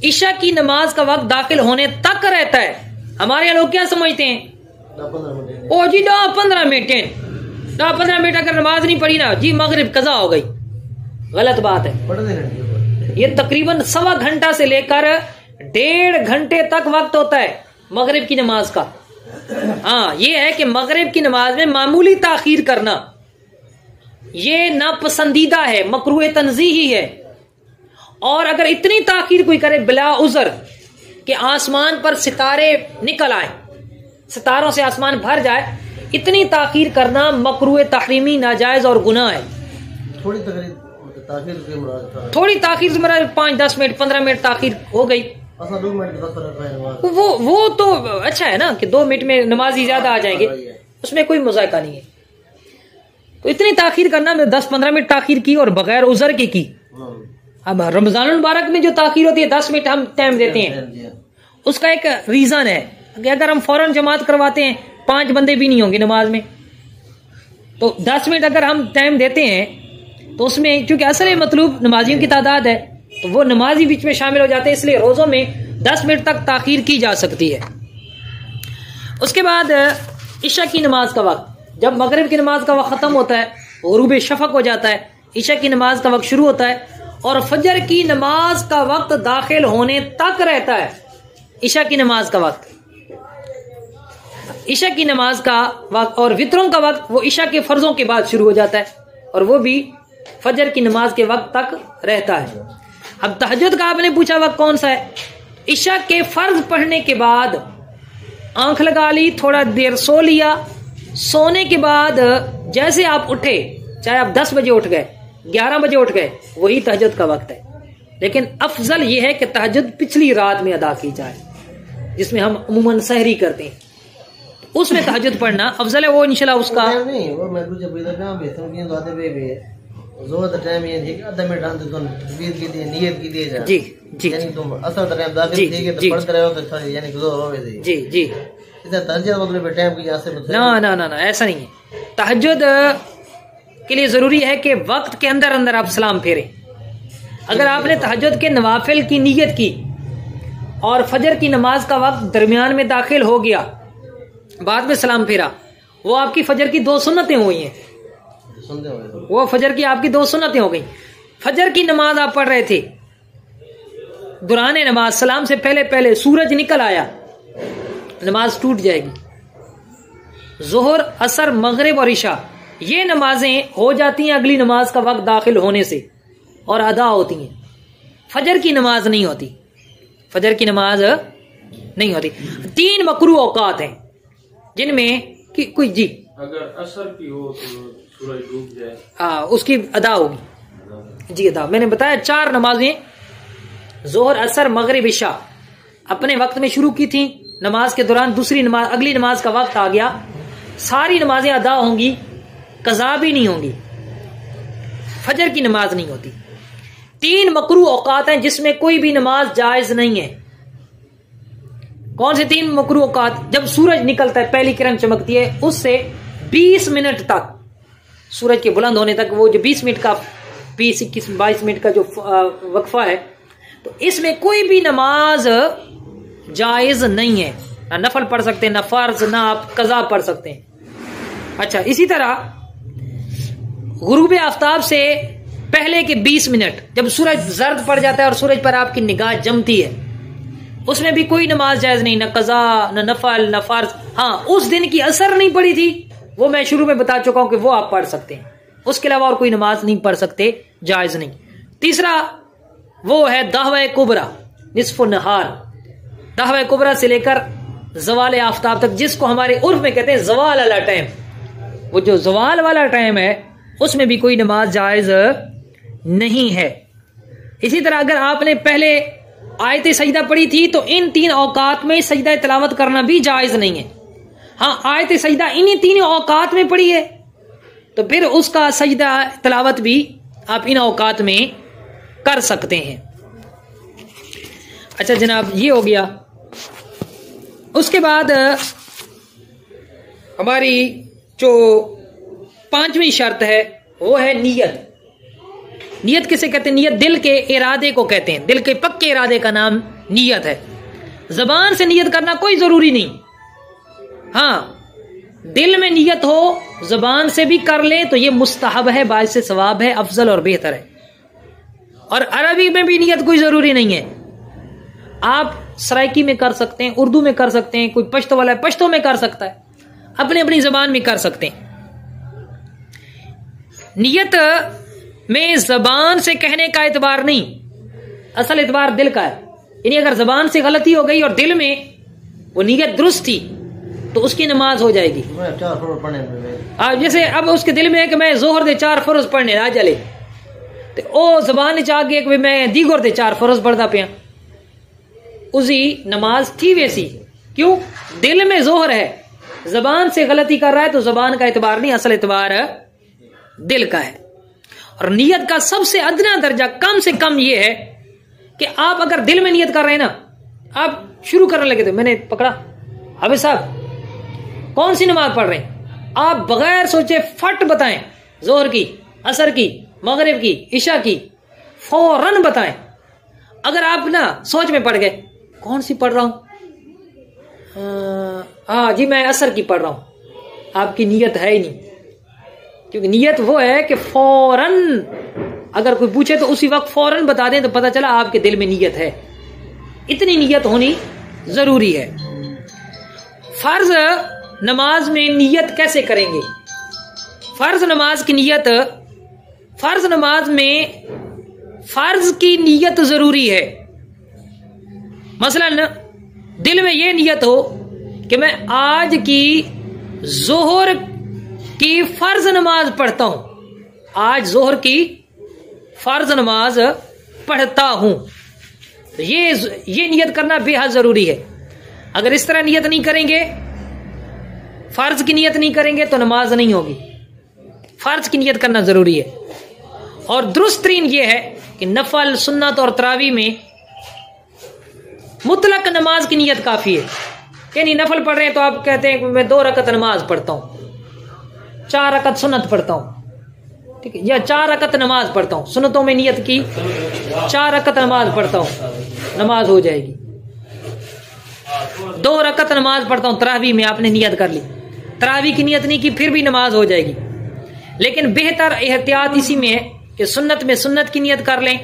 ईशा की नमाज का वक्त दाखिल होने तक रहता है। हमारे यहाँ लोग क्या समझते हैं, ओ जी 10-15 मिनट अगर नमाज नहीं पढ़ी ना जी मगरिब कज़ा हो गई। गलत बात है। ये तकरीबन 1.25 घंटा से लेकर 1.5 घंटे तक वक्त होता है मगरिब की नमाज का। हाँ, ये है कि मगरिब की नमाज में मामूली ताखीर करना ये नापसंदीदा है, मकरूह तंज़ीही है। और अगर इतनी ताखीर कोई करे बिला उज़र कि आसमान पर सितारे निकल आए, सितारों से आसमान भर जाए, इतनी ताखीर करना मकरूह तहरीमी, नाजायज और गुनाह है। थोड़ी ताखीर से मेरा 5-10 मिनट 15 मिनट ताखीर हो गई, वो तो अच्छा है ना कि 2 मिनट में नमाजी ज्यादा आ जाएंगे, उसमें कोई मुज़ायका नहीं है। तो इतनी ताखीर करना, 10-15 मिनट ताखीर की और बगैर उज़र की। अब रमजान मुबारक में जो ताखीर होती है 10 मिनट हम टाइम देते हैं, उसका एक रीजन है कि अगर हम फौरन जमात करवाते हैं 5 बंदे भी नहीं होंगे नमाज में, तो 10 मिनट अगर हम टाइम देते हैं तो उसमें चूंकि असल मतलूब नमाजियों की तादाद है तो वो नमाजी बीच में शामिल हो जाते हैं, इसलिए रोजों में 10 मिनट तक ताखीर की जा सकती है। उसके बाद ईशा की नमाज का वक्त, जब मगरिब की नमाज का वक्त खत्म होता है, गुरूब शफक हो जाता है, ईशा की नमाज का वक्त शुरू होता है और फजर की नमाज का वक्त दाखिल होने तक रहता है। ईशा की नमाज का वक्त, ईशा की नमाज का वक्त और वित्रों का वक्त वो ईशा के फर्जों के बाद शुरू हो जाता है और वो भी फजर की नमाज के वक्त तक रहता है। अब तहज्जुद का आपने पूछा वक्त कौन सा है, ईशा के फर्ज पढ़ने के बाद आंख लगा ली, थोड़ा देर सो लिया, सोने के बाद जैसे आप उठे, चाहे आप 10 बजे उठ गए, 11 बजे उठ गए, वही तहज्जुद का वक्त है। लेकिन अफजल यह है कि तहज्जुद पिछली रात में अदा की जाए, जिसमें हम अमूमन सहरी करते हैं, उसमें तहज्जुद पढ़ना अफजल है। वो इंशाल्लाह उसका जी जी जी ना ऐसा नहीं है। तहज्जुद के लिए जरूरी है कि वक्त के अंदर अंदर आप सलाम फेरें। अगर आपने तहज्जुद के नवाफिल की नीयत की और फजर की नमाज का वक्त दरमियान में दाखिल हो गया, बाद में सलाम फेरा, वो आपकी फजर की 2 सुन्नतें हुई हैं। वो फजर की आपकी 2 सुन्नतें हो गई। फजर की नमाज आप पढ़ रहे थे, दुराने नमाज सलाम से पहले पहले सूरज निकल आया, नमाज टूट जाएगी। जोहर, असर, मगरिब और इशा ये नमाजें हो जाती हैं अगली नमाज का वक्त दाखिल होने से और अदा होती हैं। फजर की नमाज नहीं होती, फजर की नमाज नहीं होती। 3 मकरू औकात हैं जिनमें कि कोई जी अगर असर की हो तो सूरज डूब जाए, हाँ उसकी अदा होगी जी, अदा। मैंने बताया 4 नमाजें जोहर, असर, मगरिब, इशा अपने वक्त में शुरू की थी। नमाज के दौरान दूसरी नमाज, अगली नमाज का वक्त आ गया, सारी नमाजें अदा होंगी, कज़ा भी नहीं होंगी, फजर की नमाज नहीं होती। 3 मकरू औकात हैं जिसमें कोई भी नमाज जायज नहीं है। कौन से 3 मकरूह औकात? जब सूरज निकलता है, पहली किरण चमकती है, उससे 20 मिनट तक, सूरज के बुलंद होने तक, वो जो 20 मिनट का 20, 21, 22 मिनट का जो वक्फा है, तो इसमें कोई भी नमाज जायज नहीं है। ना नफल पढ़ सकते हैं, ना फर्ज, ना आप कज़ा पढ़ सकते हैं। अच्छा, इसी तरह गुरूब आफ्ताब से पहले के 20 मिनट, जब सूरज जर्द पड़ जाता है और सूरज पर आपकी निगाह जमती है, उसमें भी कोई नमाज जायज नहीं, ना कज़ा, ना नफल, ना फर्ज। हाँ, उस दिन की असर नहीं पड़ी थी, वो मैं शुरू में बता चुका हूं कि वो आप पढ़ सकते हैं। उसके अलावा और कोई नमाज नहीं पढ़ सकते, जायज नहीं। तीसरा वो है दाहवा कुबरा, निस्फुन नहार। दाहवा कुबरा से लेकर जवाल आफ्ताब तक, जिसको हमारे उर्फ में कहते हैं जवाल वाला टाइम, वो जो जवाल वाला टाइम है, उसमें भी कोई नमाज जायज नहीं है। इसी तरह अगर आपने पहले आयत सजदा पढ़ी थी, तो इन 3 औकात में सजदा तिलावत करना भी जायज नहीं है। हाँ, आयत सजदा इन्हीं 3 औकात में पढ़ी है, तो फिर उसका सजदा तिलावत भी आप इन औकात में कर सकते हैं। अच्छा जनाब, ये हो गया। उसके बाद हमारी जो 5वीं शर्त है वो है नियत। नियत किसे कहते हैं? नियत दिल के इरादे को कहते हैं। दिल के पक्के इरादे का नाम नियत है। जबान से नियत करना कोई जरूरी नहीं। हाँ, दिल में नियत हो, जबान से भी कर ले तो ये मुस्तहब है, बाइस सवाब है, अफजल और बेहतर है। और अरबी में भी नियत कोई जरूरी नहीं है। आप सराइकी में कर सकते हैं, उर्दू में कर सकते हैं, कोई पश्तो वाला है पश्तो में कर सकता है, अपनी अपनी जबान में कर सकते हैं। नियत में जबान से कहने का एतबार नहीं, असल एतबार दिल का है। यानी अगर जबान से गलती हो गई और दिल में वो नियत दुरुस्त थी तो उसकी नमाज हो जाएगी। जैसे अब उसके दिल में है कि मैं जोहर दे 4 फर्ज पढ़ने आ चले, तो ओ जबान चाह गया कि मैं दीगर दे 4 फर्ज पढ़ता पिया, उसकी नमाज थी वैसी। क्यों? दिल में जोहर है, जबान से गलती कर रहा है तो जबान का एतबार नहीं, असल एतबार दिल का है। और नियत का सबसे अदना दर्जा कम से कम यह है कि आप अगर दिल में नियत कर रहे हैं ना, आप शुरू करने लगे, तो मैंने पकड़ा, हाफिज साहब कौन सी नमाज पढ़ रहे हैं, आप बगैर सोचे फट बताएं, जोहर की, असर की, मगरिब की, इशा की, फौरन बताएं। अगर आप ना सोच में पड़ गए, कौन सी पढ़ रहा हूं, हाँ जी मैं असर की पढ़ रहा हूं, आपकी नियत है ही नहीं। क्योंकि नियत वो है कि फौरन अगर कोई पूछे तो उसी वक्त फौरन बता दें, तो पता चला आपके दिल में नियत है। इतनी नियत होनी जरूरी है। फर्ज नमाज में नियत कैसे करेंगे? फर्ज नमाज की नियत, फर्ज नमाज में फर्ज की नियत जरूरी है। मसलन दिल में यह नियत हो कि मैं आज की जोहर की फर्ज नमाज पढ़ता हूं, आज जोहर की फर्ज नमाज पढ़ता हूं, तो ये नियत करना बेहद जरूरी है। अगर इस तरह नियत नहीं करेंगे, फर्ज की नियत नहीं करेंगे, तो नमाज नहीं होगी। फर्ज की नियत करना जरूरी है। और दुरुस्त तरीन यह है कि नफल, सुन्नत और तरावी में मुतलक नमाज की नियत काफी है। यानी नफल पढ़ रहे हैं तो आप कहते हैं कि मैं 2 रकत नमाज पढ़ता हूं, 4 रकत सुन्नत पढ़ता हूं, ठीक है, या 4 रकत नमाज पढ़ता हूं, सुन्नतों में नियत की 4 रकत नमाज पढ़ता हूं, नमाज हो जाएगी। 2 रकत नमाज पढ़ता हूं, तरावी में आपने नियत कर ली, तरावी की नियत नहीं की, फिर भी नमाज हो जाएगी। लेकिन बेहतर एहतियात इसी में है कि सुन्नत में सुन्नत की नियत कर लें,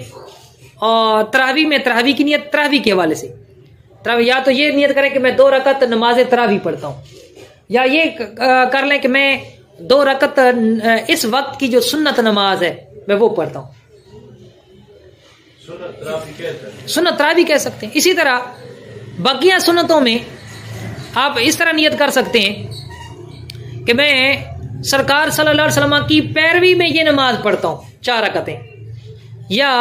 और तरावी में तरावी की नियत तरावी के हवाले से, तरावी या तो ये नियत करें कि मैं 2 रकत नमाज तरावी पढ़ता हूं, या ये कर लें कि मैं 2 रकत इस वक्त की जो सुन्नत नमाज है मैं वो पढ़ता हूं। सुन्नत तरावी कह सकते हैं। इसी तरह बकिया सुन्नतों में आप इस तरह नियत कर सकते हैं कि मैं सरकार सल्लल्लाहु अलैहि वसल्लम की पैरवी में ये नमाज पढ़ता हूं, 4 रकतें, या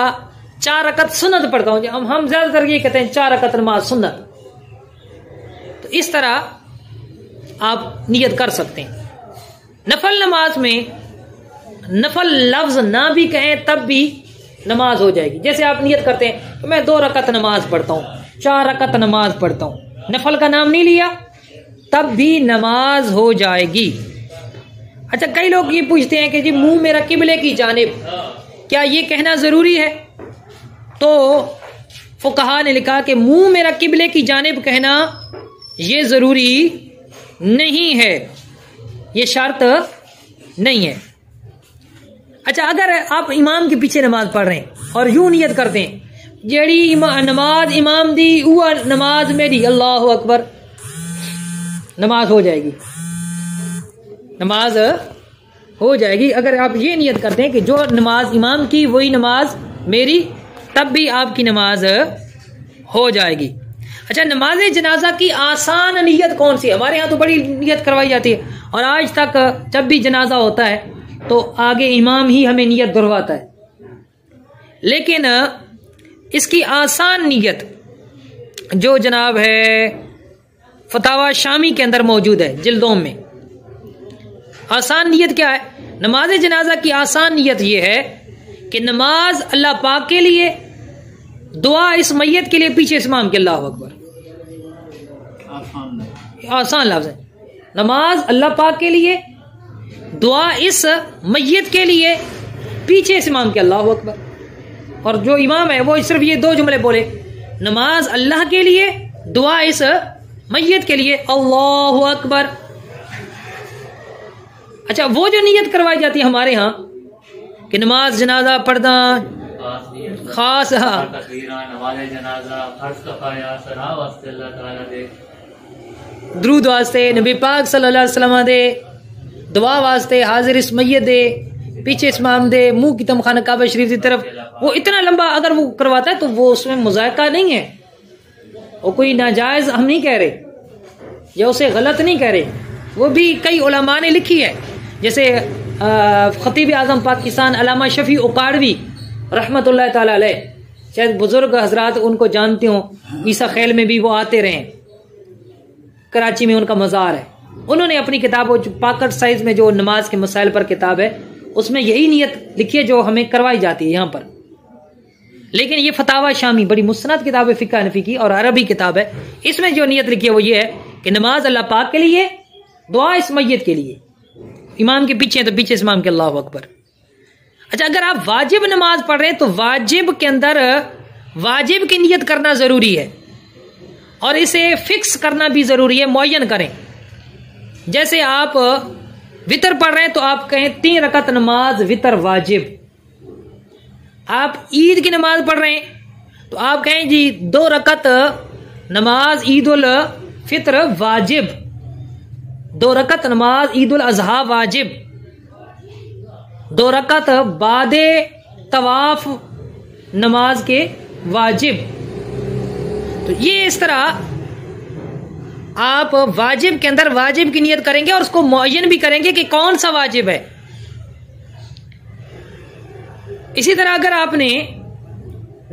4 रकत सुन्नत पढ़ता हूं। हम ज्यादातर ये कहते हैं 4 रकत नमाज सुन्नत। तो इस तरह आप नियत कर सकते हैं। नफल नमाज में नफल लफ्ज ना भी कहें तब भी नमाज हो जाएगी। जैसे आप नियत करते हैं तो मैं 2 रकत नमाज पढ़ता हूं, 4 रकत नमाज पढ़ता हूं, नफल का नाम नहीं लिया, तब भी नमाज हो जाएगी। अच्छा, कई लोग ये पूछते हैं कि जी मुंह मेरा किबले की जानिब, क्या ये कहना जरूरी है? तो फुकहा ने लिखा कि मुंह मेरा किबले की जानिब कहना ये जरूरी नहीं है, ये शर्त नहीं है। अच्छा, अगर आप इमाम के पीछे नमाज पढ़ रहे हैं और यूं नियत करते हैं जेड़ी नमाज इमाम दी वो नमाज मेरी, अल्लाह अकबर, नमाज हो जाएगी, नमाज हो जाएगी। अगर आप ये नियत करते हैं कि जो नमाज इमाम की वही नमाज मेरी, तब भी आपकी नमाज हो जाएगी। अच्छा, नमाज जनाजा की आसान नियत कौन सी? हमारे यहाँ तो बड़ी नियत करवाई जाती है, और आज तक जब भी जनाजा होता है तो आगे इमाम ही हमें नियत दोहराता है। लेकिन इसकी आसान नियत जो जनाब है फतावा शामी के अंदर मौजूद है जिल्दों में। आसान नियत क्या है? नमाज जनाजा की आसान नियत यह है कि नमाज अल्लाह पाक के लिए, दुआ इस मैयत के लिए, पीछे इमाम के, अल्लाह अकबर। आसान लफ्ज़ है। नमाज अल्लाह पाक के लिए, दुआ इस मैयत के लिए, पीछे इमाम के, अल्लाह अकबर। और जो इमाम है वो सिर्फ ये दो जुमले बोले, नमाज अल्लाह के लिए, दुआ इस मैयत के लिए, अल्लाह अकबर। अच्छा, वो जो नियत करवाई जाती है हमारे यहाँ कि नमाज जनाजा पढ़ना खास, दरूद वास्ते नबी पाक सल्लल्लाहु अलैहि वसल्लम दे, दुआ वास्ते हाजिर इस मैयत दे, पीछे इमाम दे, मुंह की तमखाना काबा शरीफ की तरफ, वो इतना लंबा अगर वो करवाता है तो वो उसमें मुज़ायका नहीं है, वो कोई नाजायज हम नहीं कह रहे या उसे गलत नहीं कह रहे। वो भी कई उलमा ने लिखी है, जैसे खतीब आज़म पाकिस्तान अल्लामा शफी उकाड़वी रहमतुल्लाह ताला अलैह, शायद बुजुर्ग हजरात उनको जानते हो, ईसा खैल में भी वो आते रहे, कराची में उनका मज़ार है। उन्होंने अपनी किताब पाकट साइज में जो नमाज के मसाइल पर किताब है उसमें यही नियत लिखी है जो हमें करवाई जाती है यहाँ पर। लेकिन ये फतावा शामी बड़ी मुस्नद किताब है फ़िक़्ह हनफ़ी की और अरबी किताब है, इसमें जो नियत लिखी है वो ये है कि नमाज अल्लाह पाक के लिए, दुआ इस मैयत के लिए, इमाम के पीछे तो पीछे इमाम के, अल्लाह अकबर। अच्छा, अगर आप वाजिब नमाज पढ़ रहे हैं तो वाजिब के अंदर वाजिब की नियत करना जरूरी है और इसे फिक्स करना भी जरूरी है, मुअय्यन करें। जैसे आप वितर पढ़ रहे हैं तो आप कहें 3 रकत नमाज वितर वाजिब। आप ईद की नमाज पढ़ रहे हैं तो आप कहें जी 2 रकत नमाज ईद उल फित्र वाजिब, 2 रकत नमाज ईद उल अजहा वाजिब, 2 रकत बादे तवाफ नमाज के वाजिब। तो ये इस तरह आप वाजिब के अंदर वाजिब की नियत करेंगे और उसको मुअय्यन भी करेंगे कि कौन सा वाजिब है। इसी तरह अगर आपने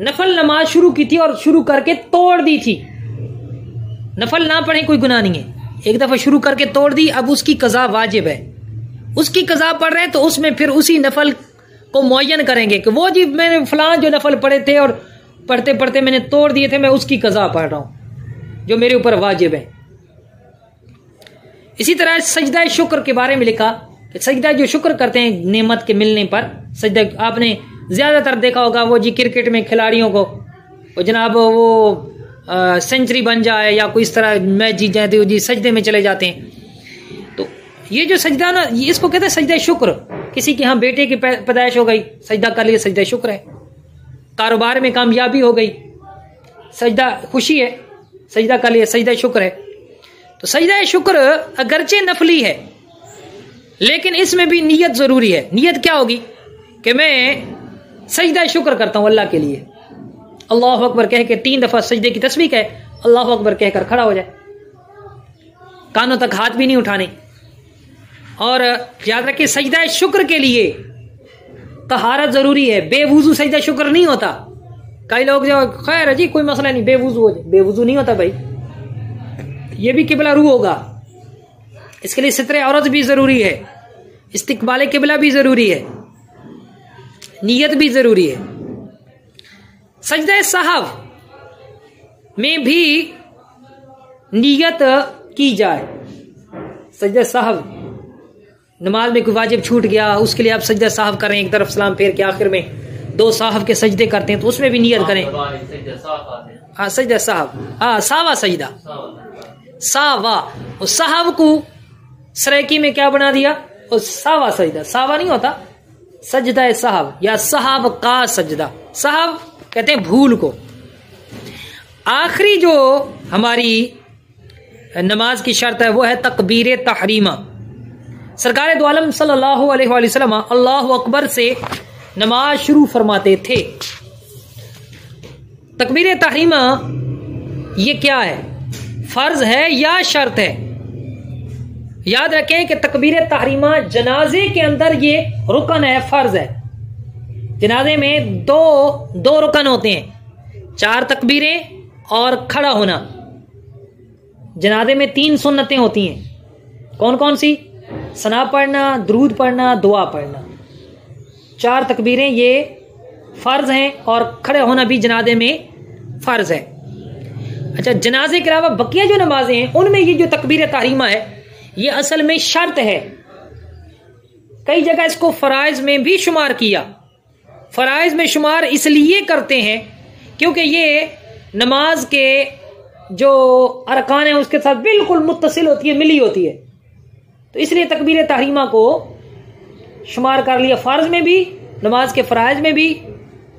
नफल नमाज शुरू की थी और शुरू करके तोड़ दी थी, नफल ना पढ़े कोई गुनाह नहीं है, एक दफा शुरू करके तोड़ दी, अब उसकी कज़ा वाजिब है, उसकी कज़ा पढ़ रहे हैं तो उसमें फिर उसी नफल को मुअय्यन करेंगे कि वो जी मैंने फलां जो नफल पढ़े थे और पढ़ते पढ़ते मैंने तोड़ दिए थे, मैं उसकी कज़ा पढ़ रहा हूं जो मेरे ऊपर वाजिब है। इसी तरह सजदा शुक्र के बारे में लिखा कि सजदा जो शुक्र करते हैं नेमत के मिलने पर, सजदा आपने ज्यादातर देखा होगा वो जी क्रिकेट में खिलाड़ियों को वो जनाब वो सेंचुरी बन जाए या कोई इस तरह मैच जीत जाए तो जी सजदे में चले जाते हैं। तो ये जो सजदा ना, इसको कहते हैं सजदा शुक्र। किसी के यहाँ बेटे की पैदाइश हो गई, सजदा कर लिया, सजदा शुक्र है। कारोबार में कामयाबी हो गई, सजदा खुशी है, सजदा कर लिया, सजदा शुक्र है। तो सजदा शुक्र अगरचे नफली है लेकिन इसमें भी नियत जरूरी है। नियत क्या होगी कि मैं सजदा शुक्र करता हूं अल्लाह के लिए, अल्लाह अकबर कह के 3 दफा सजदे की तस्बीह है, अल्लाह अकबर कहकर खड़ा हो जाए, कानों तक हाथ भी नहीं उठाने। और याद रखिए सजदा शुक्र के लिए तहारत जरूरी है, बेवुजू सजदा शुक्र नहीं होता। कई लोग जो खैर जी कोई मसला नहीं, बेवुजू हो जाए, बेवुजू नहीं होता भाई, ये भी किबला रू होगा, इसके लिए सितरे औरत भी जरूरी है, इस्तिकबाले किबला भी जरूरी है, नियत भी जरूरी है। सजदा साहब में भी नियत की जाए। सजदा साहब, नमाज में कोई वाजिब छूट गया, उसके लिए आप सजदा साहब करें, एक तरफ सलाम फेर के आखिर में 2 साहब के सजदे करते हैं, तो उसमें भी नियत करें। हाँ सजदा साहब, हाँ सावा सजदा, सावा। और साहब को सरेकी में क्या बना दिया, और सावा सजदा। सावा नहीं होता, सजदा साहब या साहब का सजदा। साहब कहते हैं भूल को। आखिरी जो हमारी नमाज की शर्त है वो है तकबीर तहरीमा। सरकार दो आलम सल्लल्लाहु अलैहि वसल्लम अल्लाहु अकबर से नमाज शुरू फरमाते थे। तकबीर तहरीमा ये क्या है, फर्ज है या शर्त है? याद रखें कि तकबीर तहरीमा जनाजे के अंदर ये रुकन है, फर्ज है। जनाजे में दो रुकन होते हैं, 4 तकबीरें और खड़ा होना। जनाजे में 3 सुन्नतें होती हैं। कौन कौन सी? सना पढ़ना, दरूद पढ़ना, दुआ पढ़ना। 4 तकबीरें ये फर्ज हैं और खड़े होना भी जनाजे में फर्ज है। अच्छा, जनाजे के अलावा बकिया जो नमाजें हैं उनमें ये जो तकबीर तहरीमा है ये असल में शर्त है। कई जगह इसको फराइज में भी शुमार किया। फराइज में शुमार इसलिए करते हैं क्योंकि ये नमाज के जो अरकान है उसके साथ बिल्कुल मुत्तसिल होती है, मिली होती है, तो इसलिए तकबीर तहरीमा को शुमार कर लिया फर्ज में भी, नमाज के फराइज में भी,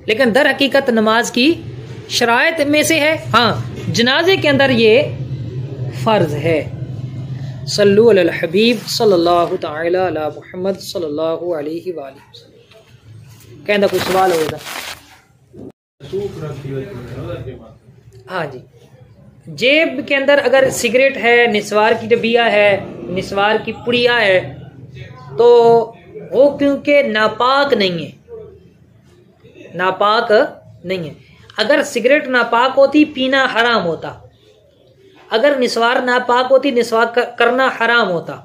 लेकिन दर हकीकत नमाज की शराइत में से है। हाँ, जनाजे के अंदर ये फर्ज है। सल्लु अलल हबीब सल्लल्लाहु तआला अला मुहम्मद सल्लल्लाहु अलैहि वसल्लम। कहना कोई सवाल होगा? हाँ जी, जेब के अंदर अगर सिगरेट है, निस्वार की डबिया है, निस्वार की पुड़िया है, तो वो क्योंकि नापाक नहीं है, नापाक नहीं है। अगर सिगरेट नापाक होती पीना हराम होता, अगर निस्वार नापाक होती निस्वार करना हराम होता।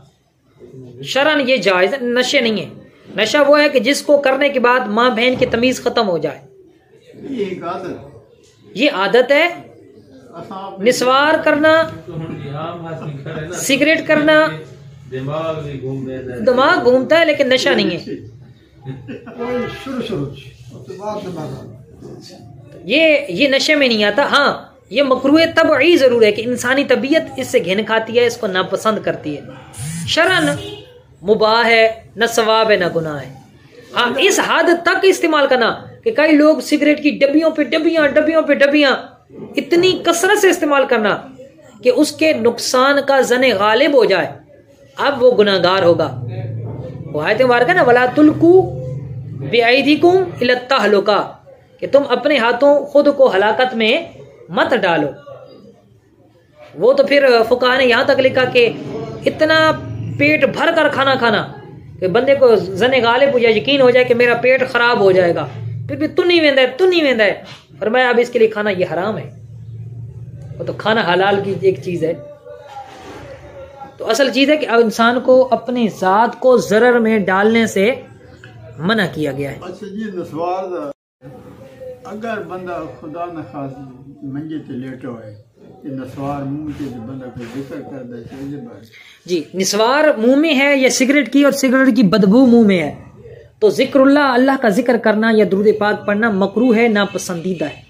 शरन ये जायज, नशे नहीं है। नशा वो है कि जिसको करने के बाद माँ बहन की तमीज खत्म हो जाए, ये आदत है। निस्वार करना, सिगरेट करना, दिमाग घूमता है लेकिन नशा नहीं है। ये नशे में नहीं आता। हाँ, ये मकरूह तबई जरूर है कि इंसानी तबीयत इससे घिन खाती है, इसको नापसंद करती है। शरन मुबाह है, न सवाब है न गुनाह है। हाँ, इस हद तक इस्तेमाल करना कि कई लोग सिगरेट की डब्बियों पे डब्बियां इतनी कसरत से इस्तेमाल करना कि उसके नुकसान का जने गालिब हो जाए, अब वो गुनाहगार होगा। वो आयत मुबारक है ना, वला तुल्कू बिअयदिकुम इला तहलुका, कि तुम अपने हाथों खुद को हलाकत में मत डालो। वो तो फिर फुकाहा ने यहां तक लिखा कि इतना पेट भर कर खाना खाना कि बंदे को जने गालिब हो जाए, यकीन हो जाए कि मेरा पेट खराब हो जाएगा, फिर भी तू नहीं वेंदा है। फरमाया अब इसके लिए खाना ये हराम है। वो तो खाना हलाल की एक चीज है। तो असल चीज है कि अब इंसान को अपने जात को जरर में डालने से मना किया गया है। अच्छा जी, नस्वार अगर बंदा खुदा न खास मंजे ते लेटो है, नस्वार मुंह के बंदा को जिक्र कर दे जी, निस्वार मुंह में है या सिगरेट की, और सिगरेट की बदबू मुंह में है, तो जिक्रुल्लाह, अल्लाह का जिक्र करना या दुरूद पाक पढ़ना मकरूह है, ना पसंदीदा है।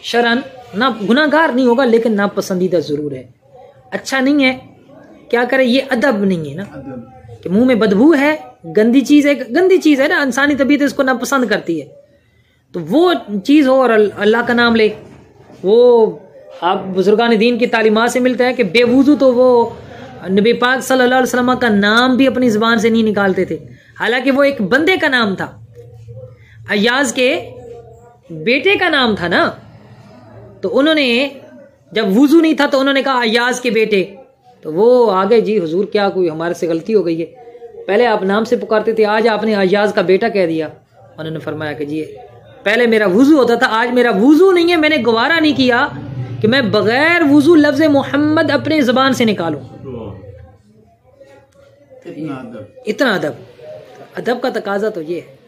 शरन ना गुनाहगार नहीं होगा लेकिन ना पसंदीदा जरूर है, अच्छा नहीं है। क्या करे, ये अदब नहीं है ना कि मुंह में बदबू है, गंदी चीज है ना, इंसानी तबीयत इसको ना पसंद करती है। तो वो चीज हो और अल्लाह का नाम ले, वो आप बुजुर्गान दीन की तालीमात से मिलता है कि बेवुजू तो वो नबी पाक सल्लल्लाहु अलैहि वसल्लम का नाम भी अपनी जुबान से नहीं निकालते थे, हालांकि वो एक बंदे का नाम था, अय्याज के बेटे का नाम था ना। तो उन्होंने जब वुजू नहीं था तो उन्होंने कहा अय्याज के बेटे, तो वो आगे जी हुजूर क्या कोई हमारे से गलती हो गई है, पहले आप नाम से पुकारते थे, आज आपने अय्याज का बेटा कह दिया। उन्होंने फरमाया कि जी पहले मेरा वुजू होता था, आज मेरा वुजू नहीं है, मैंने गवारा नहीं किया कि मैं बगैर वुजू लफ्ज मोहम्मद अपने जुबान से निकालूं। इतना अदब का तकाजा तो ये है।